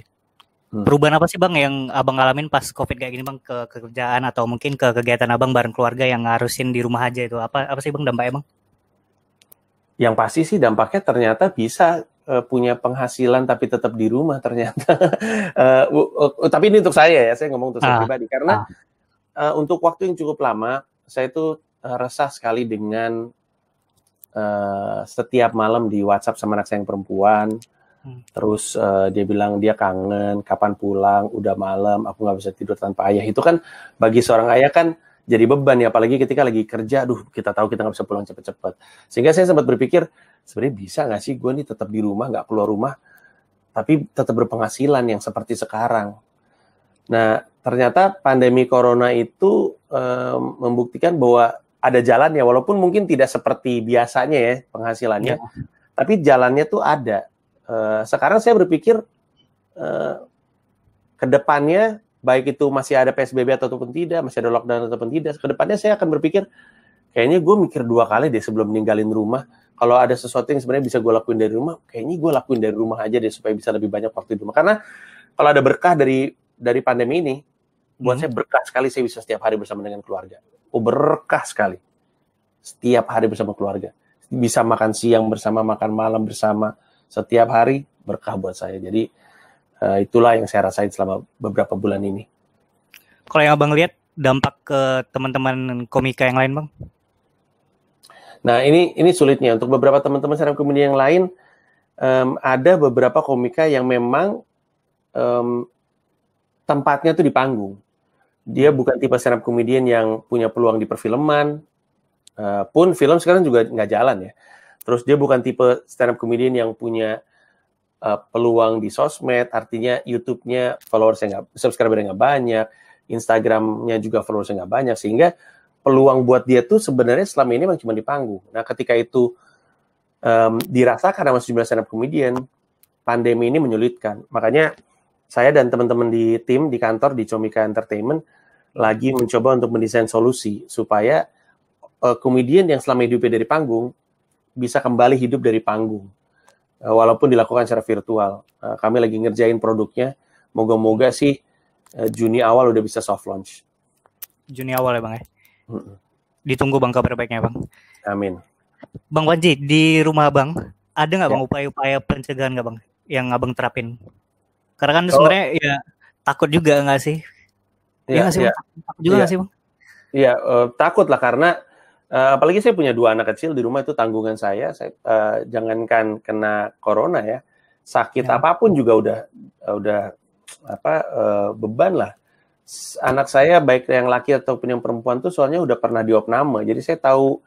Perubahan apa sih Bang yang Abang ngalamin pas COVID kayak gini Bang, ke kerjaan atau mungkin ke kegiatan Abang bareng keluarga yang ngarusin di rumah aja itu? Apa sih Bang dampaknya Bang? Yang pasti sih dampaknya ternyata bisa punya penghasilan tapi tetap di rumah ternyata. Tapi ini untuk saya ngomong untuk saya pribadi. Karena untuk waktu yang cukup lama, saya itu resah sekali dengan setiap malam di WhatsApp sama anak saya yang perempuan. Terus dia bilang dia kangen, kapan pulang, udah malam, aku nggak bisa tidur tanpa ayah. Itu kan bagi seorang ayah kan jadi beban ya, apalagi ketika lagi kerja, kita tahu kita nggak bisa pulang cepet-cepet. Sehingga saya sempat berpikir, sebenarnya bisa nggak sih gue nih tetap di rumah, nggak keluar rumah, tapi tetap berpenghasilan yang seperti sekarang. Nah, ternyata pandemi corona itu membuktikan bahwa ada jalannya, walaupun mungkin tidak seperti biasanya ya penghasilannya, tapi jalannya tuh ada. Sekarang saya berpikir ke depannya, baik itu masih ada PSBB ataupun tidak, masih ada lockdown ataupun tidak, ke depannya saya akan berpikir, kayaknya gue mikir 2 kali deh sebelum ninggalin rumah. Kalau ada sesuatu yang sebenarnya bisa gue lakuin dari rumah, kayaknya gue lakuin dari rumah aja deh supaya bisa lebih banyak waktu di rumah. Karena kalau ada berkah dari pandemi ini, buat saya berkah sekali saya bisa setiap hari bersama dengan keluarga. Berkah sekali. Setiap hari bersama keluarga. Bisa makan siang bersama, makan malam bersama. Setiap hari berkah buat saya. Jadi itulah yang saya rasain selama beberapa bulan ini. Kalau yang Abang lihat dampak ke teman-teman komika yang lain Bang? Nah ini sulitnya. Untuk beberapa teman-teman stand up comedy yang lain, ada beberapa komika yang memang tempatnya tuh di panggung. Dia bukan tipe stand up comedian yang punya peluang di perfilman, pun film sekarang juga nggak jalan ya. Terus dia bukan tipe stand up comedian yang punya peluang di sosmed, artinya YouTube-nya subscriber-nya nggak banyak, Instagram-nya juga followersnya nggak banyak, sehingga peluang buat dia tuh sebenarnya selama ini memang cuma di panggung. Nah, ketika itu dirasakan sama sejumlah stand up comedian, pandemi ini menyulitkan. Makanya saya dan teman-teman di tim di kantor di Comika Entertainment lagi mencoba untuk mendesain solusi supaya komedian yang selama hidupnya dari panggung bisa kembali hidup dari panggung, walaupun dilakukan secara virtual. Kami lagi ngerjain produknya, moga-moga sih Juni awal udah bisa soft launch. Juni awal ya Bang ya? Ditunggu Bang kabar baiknya Bang. Amin. Bang Panji, di rumah Bang, ada nggak Bang upaya-upaya pencegahan nggak Bang, yang Abang terapin? Karena kan sebenarnya ya takut juga nggak sih? Iya nggak sih Bang? Takut juga nggak sih Bang? Iya, takut lah karena apalagi saya punya 2 anak kecil di rumah, itu tanggungan saya. Jangankan kena corona ya, sakit apapun juga udah beban lah. Anak saya baik yang laki ataupun yang perempuan tuh soalnya udah pernah diopname, jadi saya tahu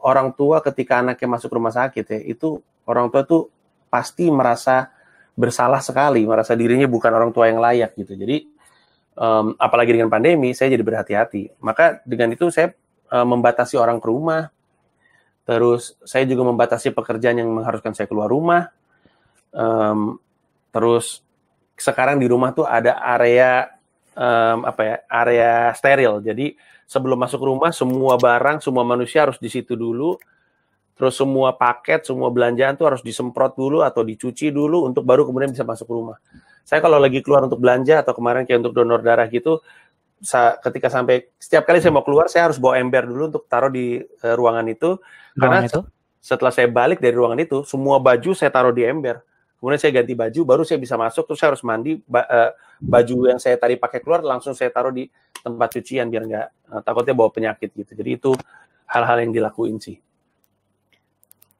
orang tua ketika anaknya masuk rumah sakit ya, itu orang tua tuh pasti merasa bersalah sekali, merasa dirinya bukan orang tua yang layak gitu. Jadi apalagi dengan pandemi, saya jadi berhati-hati. Maka dengan itu saya membatasi orang ke rumah, terus saya juga membatasi pekerjaan yang mengharuskan saya keluar rumah. Terus sekarang di rumah tuh ada area area steril. Jadi sebelum masuk rumah, semua barang, semua manusia harus di situ dulu. Terus semua paket, semua belanjaan tuh harus disemprot dulu atau dicuci dulu untuk baru kemudian bisa masuk rumah. Saya kalau lagi keluar untuk belanja atau kemarin kayak untuk donor darah gitu, ketika sampai setiap kali saya mau keluar, saya harus bawa ember dulu untuk taruh di ruangan itu. Karena setelah saya balik dari ruangan itu, semua baju saya taruh di ember. kemudian saya ganti baju, baru saya bisa masuk, terus saya harus mandi, baju yang saya tadi pakai keluar langsung saya taruh di tempat cucian biar nggak takutnya bawa penyakit gitu. Jadi itu hal-hal yang dilakuin sih.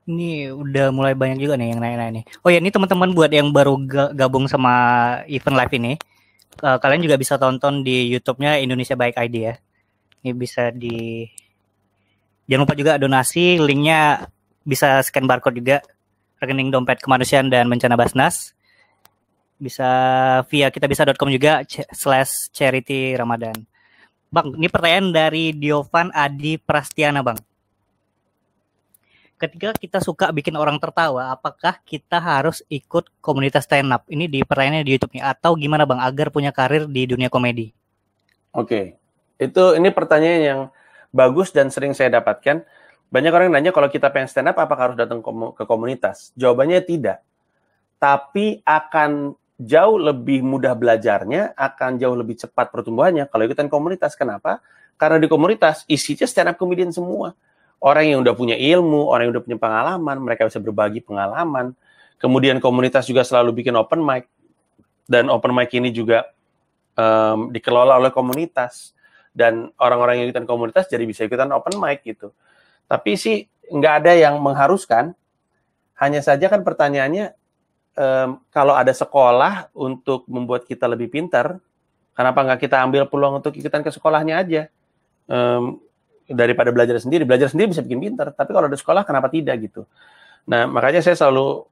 Ini udah mulai banyak juga nih yang nanya-nanya nih. Oh ya, ini teman-teman buat yang baru gabung sama event live ini, kalian juga bisa tonton di YouTube-nya Indonesia Baik ID ya. Ini bisa jangan lupa juga donasi, linknya bisa scan barcode juga, rekening dompet kemanusiaan dan bencana Basnas. Bisa via kitabisa.com juga /charity Ramadan. Bang, ini pertanyaan dari Diovan Adi Prastiana, Bang. Ketika kita suka bikin orang tertawa, apakah kita harus ikut komunitas stand up? Ini di pertanyaannya di YouTube nih. Atau gimana Bang, agar punya karir di dunia komedi? Oke, ini pertanyaan yang bagus dan sering saya dapatkan. Banyak orang nanya kalau kita pengen stand up, apakah harus datang ke komunitas? Jawabannya tidak. Tapi akan jauh lebih mudah belajarnya, akan jauh lebih cepat pertumbuhannya kalau ikutan komunitas. Kenapa? Karena di komunitas isinya stand up comedian semua. Orang yang udah punya ilmu, orang yang udah punya pengalaman, mereka bisa berbagi pengalaman. Kemudian komunitas juga selalu bikin open mic. Dan open mic ini juga dikelola oleh komunitas. Dan orang-orang yang ikutan komunitas jadi bisa ikutan open mic gitu. Tapi sih nggak ada yang mengharuskan. Hanya saja kan pertanyaannya, kalau ada sekolah untuk membuat kita lebih pintar, kenapa nggak kita ambil peluang untuk ikutan ke sekolahnya aja? Daripada belajar sendiri bisa bikin pintar, tapi kalau ada sekolah kenapa tidak gitu. Nah, makanya saya selalu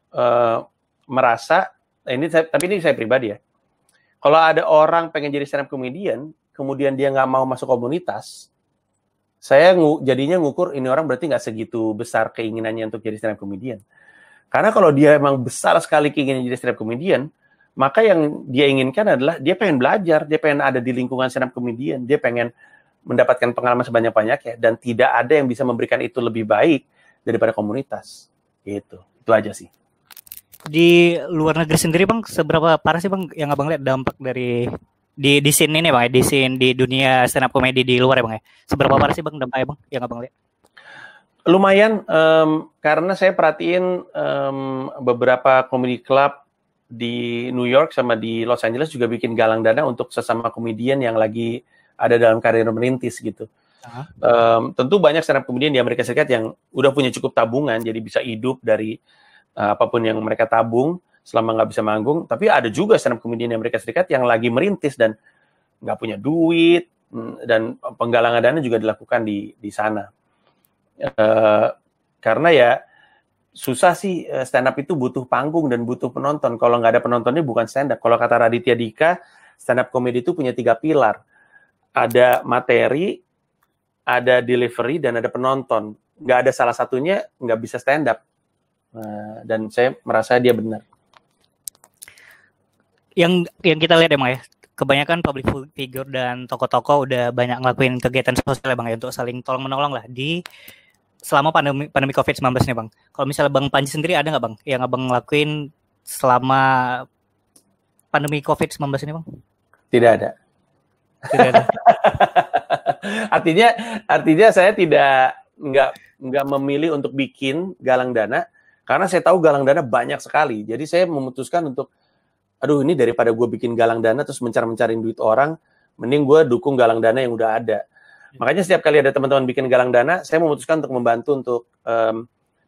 merasa, tapi ini saya pribadi ya, kalau ada orang pengen jadi stand up comedian, kemudian dia nggak mau masuk komunitas, saya jadinya ngukur ini orang berarti nggak segitu besar keinginannya untuk jadi stand up comedian. Karena kalau dia emang besar sekali keinginan jadi stand up comedian, maka yang dia inginkan adalah dia pengen belajar, dia pengen ada di lingkungan stand up comedian, dia pengen mendapatkan pengalaman sebanyak-banyaknya, dan tidak ada yang bisa memberikan itu lebih baik daripada komunitas. Gitu. Itu aja sih. Di luar negeri sendiri Bang, seberapa parah sih Bang yang Abang lihat dampak dari di scene ini Bang, di scene di dunia stand up comedy di luar ya Bang ya? Seberapa parah sih Bang dampaknya Bang yang Abang lihat? Lumayan, karena saya perhatiin beberapa comedy club di New York sama di Los Angeles juga bikin galang dana untuk sesama komedian yang lagi ada dalam karir merintis gitu. Tentu banyak stand up comedian di Amerika Serikat yang udah punya cukup tabungan, jadi bisa hidup dari apapun yang mereka tabung selama nggak bisa manggung. Tapi ada juga stand up comedian di Amerika Serikat yang lagi merintis dan nggak punya duit, dan penggalangan dana juga dilakukan di sana. Karena ya susah sih, stand up itu butuh panggung dan butuh penonton. Kalau nggak ada penontonnya bukan stand up. Kalau kata Raditya Dika, stand up comedy itu punya 3 pilar. Ada materi, ada delivery, dan ada penonton. Nggak ada salah satunya, nggak bisa stand up. Dan saya merasa dia benar. Yang kita lihat emang ya, kebanyakan public figure dan tokoh-tokoh udah banyak ngelakuin kegiatan sosial ya Bang ya, untuk saling tolong-menolong lah selama pandemi COVID-19 nih Bang. Kalau misalnya Bang Panji sendiri ada nggak Bang yang Abang ngelakuin selama pandemi COVID-19 ini Bang? Tidak ada. Tidak ada. artinya saya nggak memilih untuk bikin galang dana karena saya tahu galang dana banyak sekali. Jadi saya memutuskan untuk, ini daripada gue bikin galang dana terus mencari-mencariin duit orang, mending gue dukung galang dana yang udah ada. Makanya setiap kali ada teman-teman bikin galang dana, saya memutuskan untuk membantu untuk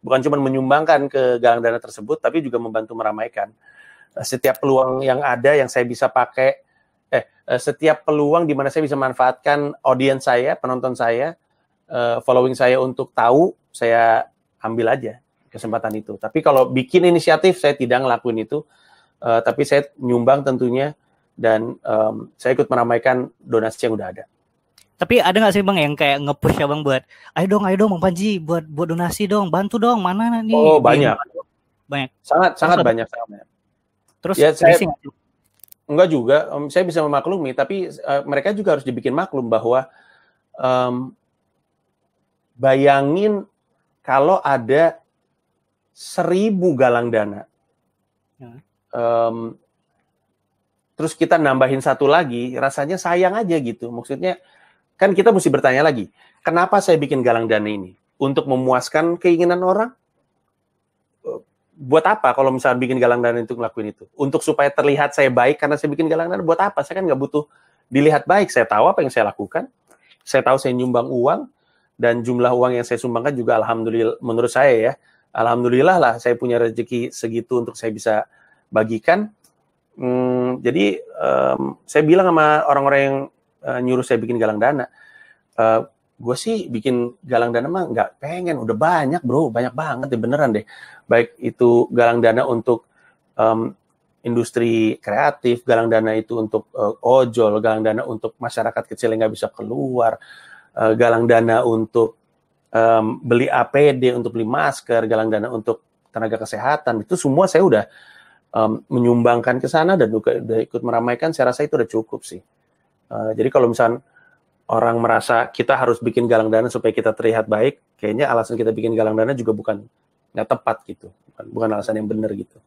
bukan cuma menyumbangkan ke galang dana tersebut, tapi juga membantu meramaikan. Setiap peluang yang ada yang saya bisa pakai, setiap peluang di mana saya bisa manfaatkan audiens saya, penonton saya, following saya untuk tahu, saya ambil aja kesempatan itu. Tapi kalau bikin inisiatif, saya tidak ngelakuin itu, tapi saya nyumbang tentunya, dan saya ikut meramaikan donasi yang udah ada. Tapi ada nggak sih Bang yang kayak nge-push Abang buat, ayo dong Bang Panji, buat donasi dong, bantu dong, mana nih? Oh, banyak. Sangat banyak. Terus ya, enggak juga, saya bisa memaklumi, tapi mereka juga harus dibikin maklum bahwa bayangin kalau ada 1.000 galang dana, terus kita nambahin 1 lagi, rasanya sayang aja gitu. Maksudnya, kan kita mesti bertanya lagi, kenapa saya bikin galang dana ini? Untuk memuaskan keinginan orang? buat apa kalau misalnya bikin galang dana itu ngelakuin itu? Untuk supaya terlihat saya baik karena saya bikin galang dana, buat apa? Saya kan nggak butuh dilihat baik. Saya tahu apa yang saya lakukan. Saya tahu saya nyumbang uang, dan jumlah uang yang saya sumbangkan juga alhamdulillah, menurut saya ya, alhamdulillah lah saya punya rezeki segitu untuk saya bisa bagikan. Jadi saya bilang sama orang-orang yang nyuruh saya bikin galang dana, gue sih bikin galang dana mah nggak pengen, udah banyak bro, banyak banget deh, beneran deh. Baik itu galang dana untuk industri kreatif, galang dana itu untuk ojol, galang dana untuk masyarakat kecil yang nggak bisa keluar, galang dana untuk beli APD, untuk beli masker, galang dana untuk tenaga kesehatan, itu semua saya udah menyumbangkan ke sana dan udah ikut meramaikan. Saya rasa itu udah cukup sih. Jadi kalau misalnya orang merasa kita harus bikin galang dana supaya kita terlihat baik, kayaknya alasan kita bikin galang dana juga nggak tepat gitu, bukan alasan yang benar gitu.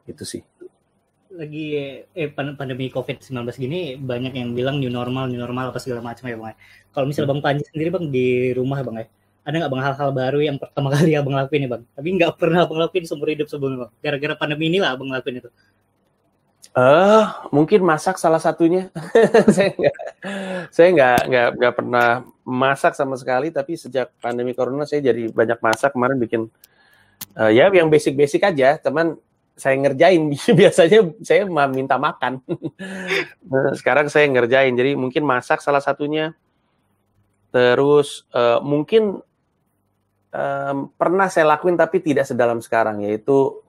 Itu sih. Lagi pandemi COVID-19 gini banyak yang bilang new normal apa segala macam ya Bang. Kalau misalnya Bang Panji sendiri Bang di rumah Bang ya, ada nggak Bang hal-hal baru yang pertama kali Abang lakuin nih Bang? Tapi nggak pernah Abang lakuin seumur hidup sebelumnya Bang. Gara-gara pandemi inilah Abang lakuin itu. Mungkin masak salah satunya. Saya nggak pernah masak sama sekali, tapi sejak pandemi corona saya jadi banyak masak. Kemarin bikin ya yang basic-basic aja, teman saya ngerjain. Biasanya saya minta makan. Sekarang saya ngerjain, jadi mungkin masak salah satunya. Terus mungkin pernah saya lakuin tapi tidak sedalam sekarang, yaitu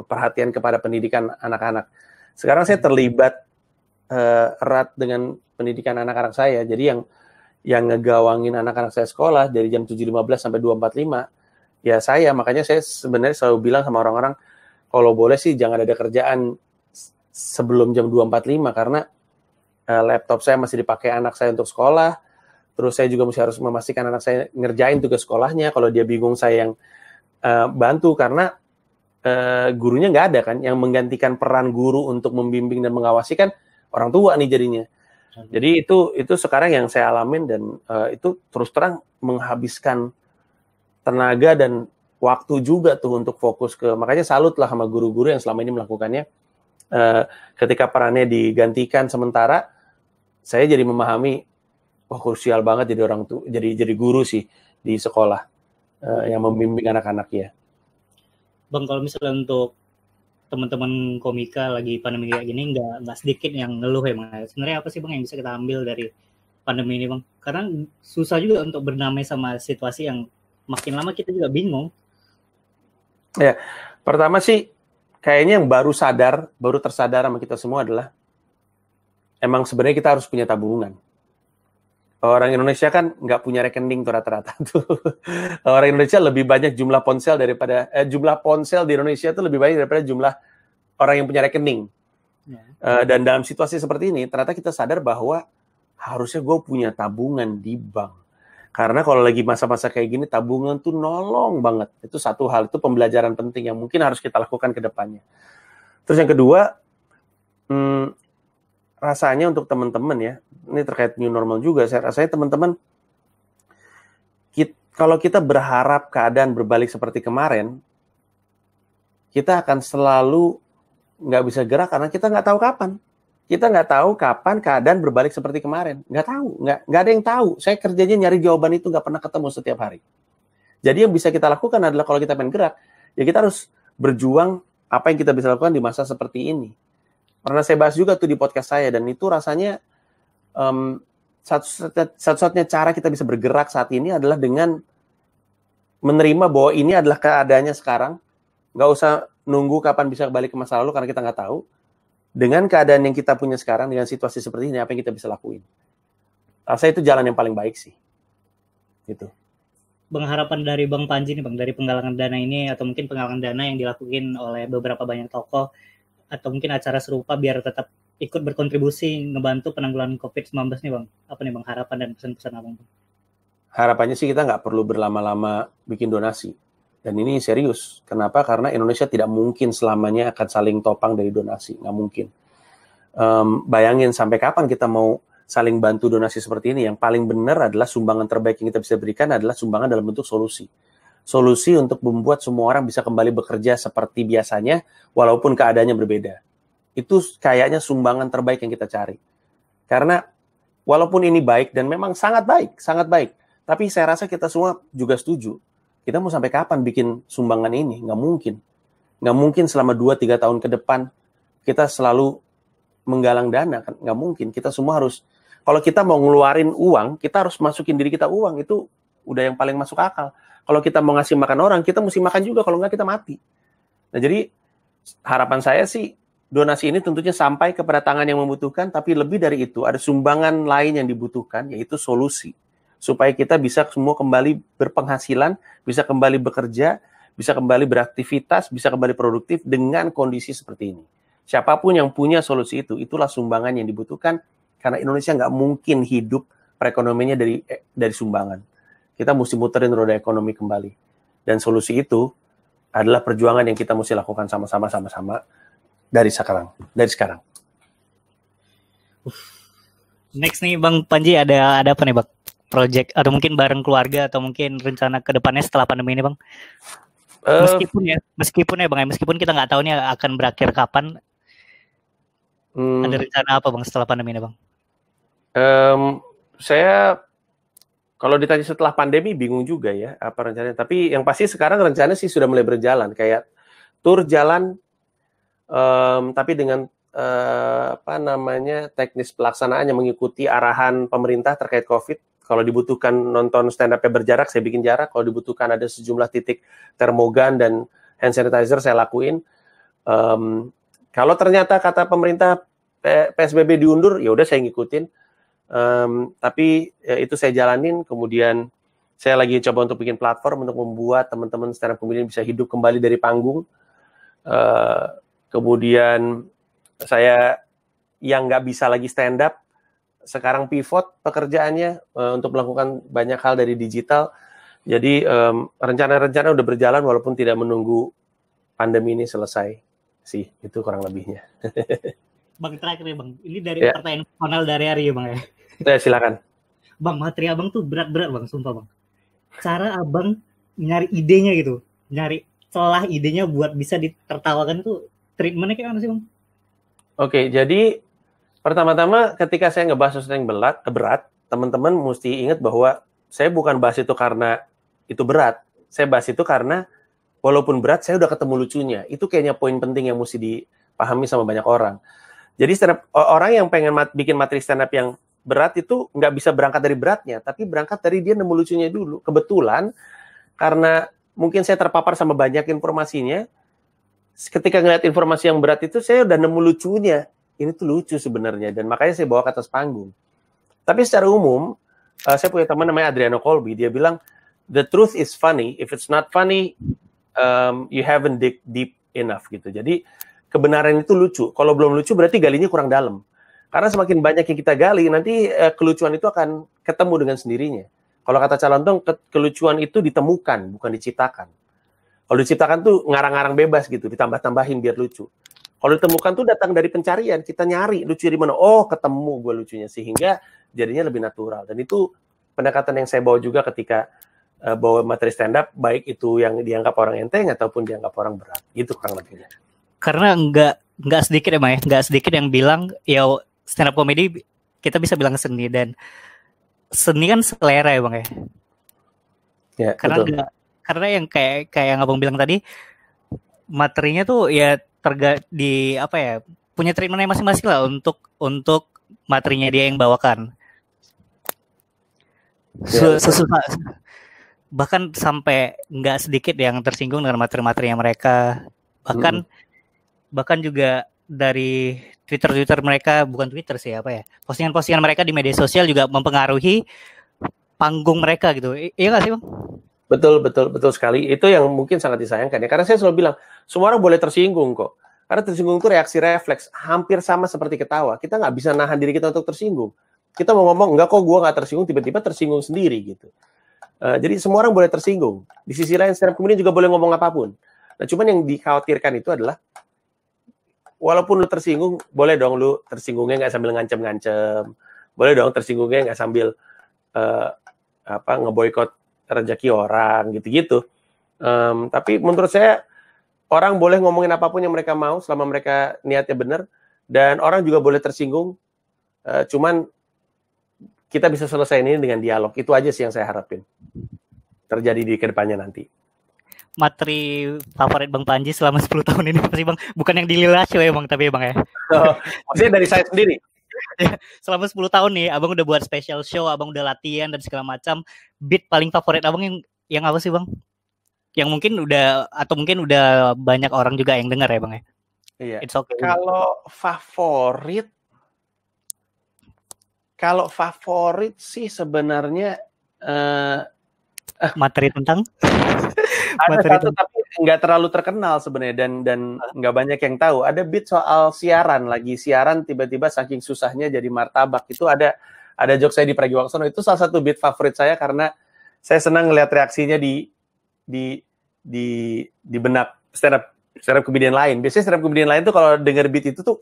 perhatian kepada pendidikan anak-anak. Sekarang saya terlibat erat dengan pendidikan anak-anak saya. Jadi yang ngegawangin anak-anak saya sekolah dari jam 7.15 sampai 2.45 ya saya. Makanya saya sebenarnya selalu bilang sama orang-orang, kalau boleh sih jangan ada kerjaan sebelum jam 2.45 karena laptop saya masih dipakai anak saya untuk sekolah. Terus saya juga harus memastikan anak saya ngerjain tugas sekolahnya. Kalau dia bingung, saya yang bantu karena gurunya nggak ada kan, yang menggantikan peran guru untuk membimbing dan mengawasi kan orang tua nih jadinya. Jadi itu sekarang yang saya alamin, dan itu terus terang menghabiskan tenaga dan waktu juga tuh untuk fokus makanya salut lah sama guru-guru yang selama ini melakukannya. Ketika perannya digantikan sementara, saya jadi memahami, krusial banget jadi orang tuh, jadi guru sih di sekolah yang membimbing anak-anak ya. Bang, kalau misalnya untuk teman-teman komika lagi pandemi kayak gini, nggak sedikit yang ngeluh ya Bang. Sebenarnya apa sih Bang yang bisa kita ambil dari pandemi ini Bang? Karena susah juga untuk berdamai sama situasi yang makin lama kita juga bingung. Ya, pertama sih kayaknya yang baru tersadar sama kita semua adalah emang sebenarnya kita harus punya tabungan. Orang Indonesia kan nggak punya rekening tuh rata-rata tuh. Orang Indonesia lebih banyak jumlah ponsel daripada jumlah ponsel di Indonesia itu lebih banyak daripada jumlah orang yang punya rekening. Dan dalam situasi seperti ini, ternyata kita sadar bahwa harusnya gue punya tabungan di bank. Karena kalau lagi masa-masa kayak gini, tabungan tuh nolong banget. Itu satu hal, itu pembelajaran penting yang mungkin harus kita lakukan ke depannya. Terus yang kedua, rasanya untuk teman-teman ya, ini terkait new normal juga, saya rasanya teman-teman, kalau kita berharap keadaan berbalik seperti kemarin, kita akan selalu nggak bisa gerak karena kita nggak tahu kapan. Kita nggak tahu kapan keadaan berbalik seperti kemarin. Nggak tahu, nggak ada yang tahu. Saya kerjanya nyari jawaban itu, nggak pernah ketemu setiap hari. Jadi yang bisa kita lakukan adalah kalau kita pengen gerak, ya kita harus berjuang apa yang kita bisa lakukan di masa seperti ini. Pernah saya bahas juga tuh di podcast saya, dan itu rasanya satu-satunya cara kita bisa bergerak saat ini adalah dengan menerima bahwa ini adalah keadaannya sekarang. Nggak usah nunggu kapan bisa balik ke masa lalu karena kita nggak tahu. Dengan keadaan yang kita punya sekarang, dengan situasi seperti ini, apa yang kita bisa lakuin? Rasanya itu jalan yang paling baik sih. Gitu. Bang, harapan dari Bang Panji nih Bang, dari penggalangan dana ini, atau mungkin penggalangan dana yang dilakukan oleh beberapa banyak tokoh, atau mungkin acara serupa biar tetap ikut berkontribusi ngebantu penanggulangan COVID-19 nih Bang. Apa nih Bang harapan dan pesan-pesan Abang? Harapannya sih kita nggak perlu berlama-lama bikin donasi. Dan ini serius. Kenapa? Karena Indonesia tidak mungkin selamanya akan saling topang dari donasi. Nggak mungkin. Bayangin sampai kapan kita mau saling bantu donasi seperti ini. Yang paling benar adalah sumbangan terbaik yang kita bisa berikan adalah sumbangan dalam bentuk solusi. solusi untuk membuat semua orang bisa kembali bekerja seperti biasanya, walaupun keadaannya berbeda. Itu kayaknya sumbangan terbaik yang kita cari. Karena walaupun ini baik, dan memang sangat baik, tapi saya rasa kita semua juga setuju. Kita mau sampai kapan bikin sumbangan ini? Nggak mungkin. Nggak mungkin selama 2-3 tahun ke depan kita selalu menggalang dana. Kan? Nggak mungkin. Kita semua harus, kalau kita mau ngeluarin uang, kita harus masukin diri kita uang. Itu udah yang paling masuk akal. Kalau kita mau ngasih makan orang, kita mesti makan juga. Kalau nggak, kita mati. Nah, jadi harapan saya sih, donasi ini tentunya sampai kepada tangan yang membutuhkan, tapi lebih dari itu, ada sumbangan lain yang dibutuhkan, yaitu solusi. Supaya kita bisa semua kembali berpenghasilan, bisa kembali bekerja, bisa kembali beraktivitas, bisa kembali produktif dengan kondisi seperti ini. Siapapun yang punya solusi itu, itulah sumbangan yang dibutuhkan, karena Indonesia nggak mungkin hidup perekonomiannya dari sumbangan. Kita mesti muterin roda ekonomi kembali. Dan solusi itu adalah perjuangan yang kita mesti lakukan sama-sama dari sekarang. Next nih Bang Panji, ada apa nih Bang? Project atau mungkin bareng keluarga atau mungkin rencana ke depannya setelah pandemi ini Bang? Meskipun ya Bang, meskipun kita nggak tahu nih akan berakhir kapan. Ada rencana apa Bang setelah pandemi ini Bang? Saya kalau ditanya setelah pandemi bingung juga ya apa rencananya. Tapi yang pasti sekarang rencananya sih sudah mulai berjalan, kayak tur jalan, tapi dengan teknis pelaksanaan yang mengikuti arahan pemerintah terkait COVID. Kalau dibutuhkan nonton stand up-nya berjarak, saya bikin jarak. Kalau dibutuhkan ada sejumlah titik termogan dan hand sanitizer, saya lakuin. Kalau ternyata kata pemerintah PSBB diundur, ya udah saya ngikutin. Tapi itu saya jalanin. Kemudian saya lagi coba untuk bikin platform untuk membuat teman-teman stand up comedian bisa hidup kembali dari panggung. Kemudian saya yang nggak bisa lagi stand up, sekarang pivot pekerjaannya untuk melakukan banyak hal dari digital. Jadi rencana-rencana udah berjalan walaupun tidak menunggu pandemi ini selesai sih. Itu kurang lebihnya. Bang, terakhir ya Bang, ini dari pertanyaan personal dari Ari ya Bang ya. Silakan. Bang, materi Abang tuh berat-berat Bang, sumpah Bang. Cara Abang nyari idenya gitu, nyari celah idenya buat bisa ditertawakan tuh treatmentnya kayak mana sih Bang? Oke, jadi pertama-tama ketika saya ngebahas sesuatu yang berat, teman-teman mesti ingat bahwa saya bukan bahas itu karena itu berat. Saya bahas itu karena walaupun berat, saya udah ketemu lucunya. Itu kayaknya poin penting yang mesti dipahami sama banyak orang. Jadi orang yang pengen bikin materi stand up yang berat itu nggak bisa berangkat dari beratnya, tapi berangkat dari dia nemu lucunya dulu. Kebetulan, karena mungkin saya terpapar sama banyak informasinya, ketika ngeliat informasi yang berat itu, saya udah nemu lucunya. Ini tuh lucu sebenarnya, dan makanya saya bawa ke atas panggung. Tapi secara umum, saya punya teman namanya Adriano Colby, dia bilang, the truth is funny, if it's not funny, you haven't dig deep enough, gitu. Jadi, kebenaran itu lucu. Kalau belum lucu, berarti galinya kurang dalam. Karena semakin banyak yang kita gali, nanti kelucuan itu akan ketemu dengan sendirinya. Kalau kata Calon, kelucuan itu ditemukan, bukan diciptakan. Kalau diciptakan tuh ngarang-ngarang bebas gitu, ditambah-tambahin biar lucu. Kalau ditemukan tuh datang dari pencarian, kita nyari lucu di mana. Oh, ketemu gue lucunya, sehingga jadinya lebih natural. Dan itu pendekatan yang saya bawa juga ketika bawa materi stand up, baik itu yang dianggap orang enteng ataupun dianggap orang berat. Itu kurang lebihnya. Karena nggak sedikit ya, Maya, nggak sedikit yang bilang ya stand up comedy kita bisa bilang seni, dan seni kan selera ya Bang ya. Ya, karena yang kayak yang Abang bilang tadi, materinya tuh ya punya treatmentnya masing-masing lah untuk materinya dia yang bawakan. Bahkan sampai nggak sedikit yang tersinggung dengan materi-materinya mereka. Bahkan juga dari Twitter mereka, bukan Twitter sih postingan-postingan mereka di media sosial juga mempengaruhi panggung mereka gitu. Iya nggak sih Bang? Betul sekali. Itu yang mungkin sangat disayangkan ya. Karena saya selalu bilang, semua orang boleh tersinggung kok. Karena tersinggung itu reaksi refleks. Hampir sama seperti ketawa. Kita nggak bisa nahan diri kita untuk tersinggung. Kita mau ngomong, enggak kok gue nggak tersinggung, tiba-tiba tersinggung sendiri gitu. Jadi semua orang boleh tersinggung. Di sisi lain, stand up comedian juga boleh ngomong apapun. Nah, cuman yang dikhawatirkan itu adalah, walaupun lu tersinggung, boleh dong lu tersinggungnya nggak sambil ngancem-ngancem. Boleh dong tersinggungnya nggak sambil ngeboikot rezeki orang gitu-gitu. Tapi menurut saya orang boleh ngomongin apapun yang mereka mau selama mereka niatnya benar, dan orang juga boleh tersinggung. Cuman kita bisa selesai ini dengan dialog. Itu aja sih yang saya harapin terjadi di kedepannya nanti. Materi favorit Bang Panji selama 10 tahun ini apa sih Bang? Bukan yang di Lila Show ya Bang, tapi Bang ya. Maksudnya dari saya sendiri. Ya, selama 10 tahun nih, Abang udah buat special show, Abang udah latihan dan segala macam. Beat paling favorit Abang yang apa sih Bang? Yang mungkin udah, atau mungkin udah banyak orang juga yang dengar ya Bang ya? Iya. It's okay. Kalau favorit sih sebenarnya materi tentang ada satu tapi nggak terlalu terkenal sebenarnya dan nggak banyak yang tahu. Ada beat soal siaran, lagi siaran tiba-tiba saking susahnya jadi martabak. Itu ada joke saya di Pragiwaksono, itu salah satu beat favorit saya karena saya senang ngelihat reaksinya di benak stand up comedian lain. Biasanya stand up comedian lain tuh kalau denger beat itu tuh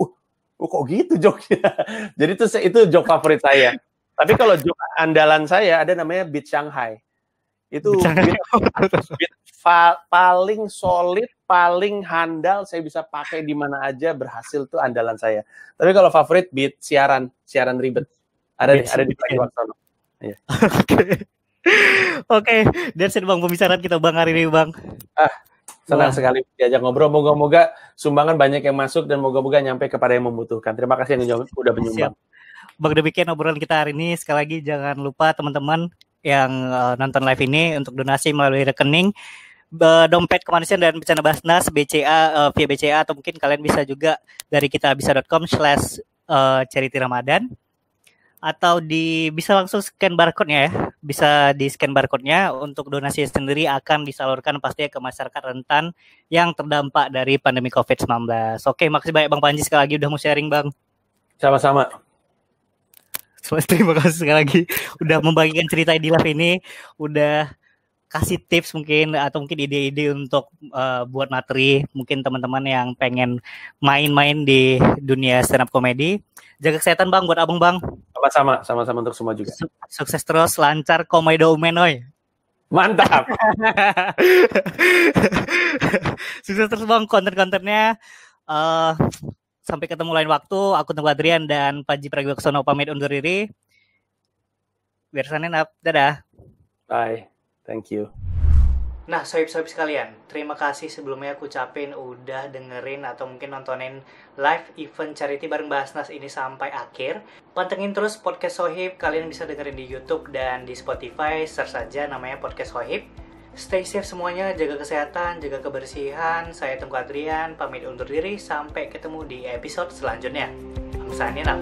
kok gitu joke-nya. Jadi itu joke favorit saya. Tapi kalau joke andalan saya ada namanya beat Shanghai. Itu beat paling solid, paling handal, saya bisa pakai di mana aja, berhasil tuh andalan saya. Tapi kalau favorit beat siaran ribet. Ada di Pragiwaksono. Iya. Oke, that's it Bang pembicaraan kita Bang hari ini Bang. Senang sekali diajak ngobrol. Moga-moga sumbangan banyak yang masuk dan moga-moga nyampe kepada yang membutuhkan. Terima kasih yang udah menyumbang. Bang, demikian obrolan kita hari ini. Sekali lagi jangan lupa teman-teman yang nonton live ini untuk donasi melalui rekening dompet kemanusiaan dan bencana Basnas BCA via BCA, atau mungkin kalian bisa juga dari kitabisa.com/charity Ramadan, atau bisa langsung scan barcode-nya ya. Bisa di scan barcode-nya. Untuk donasi sendiri akan disalurkan pastinya ke masyarakat rentan yang terdampak dari pandemi COVID-19. Oke, makasih banyak Bang Panji sekali lagi udah mau sharing Bang. Sama-sama. Terima kasih sekali lagi udah membagikan cerita di live ini, udah kasih tips mungkin atau mungkin ide-ide untuk buat materi mungkin teman-teman yang pengen main-main di dunia stand up comedy. Jaga kesehatan Bang buat Abang Bang. Sama-sama untuk semua juga. Sukses terus, lancar komedo umenoy. Mantap. Sukses terus Bang konten-kontennya. Sampai ketemu lain waktu. Aku Tunggu Adrian dan Panji Pragiwaksono pamit undur diri. Biar sanin up. Dadah. Bye. Thank you. Nah, sohib-sohib sekalian, terima kasih sebelumnya aku ucapin udah dengerin atau mungkin nontonin live event charity bareng Basnas ini sampai akhir. Pantengin terus podcast Sohib, kalian bisa dengerin di YouTube dan di Spotify, search saja namanya podcast Sohib. Stay safe semuanya, jaga kesehatan, jaga kebersihan. Saya Tunggu Adrian, pamit undur diri. Sampai ketemu di episode selanjutnya. I'm signing out.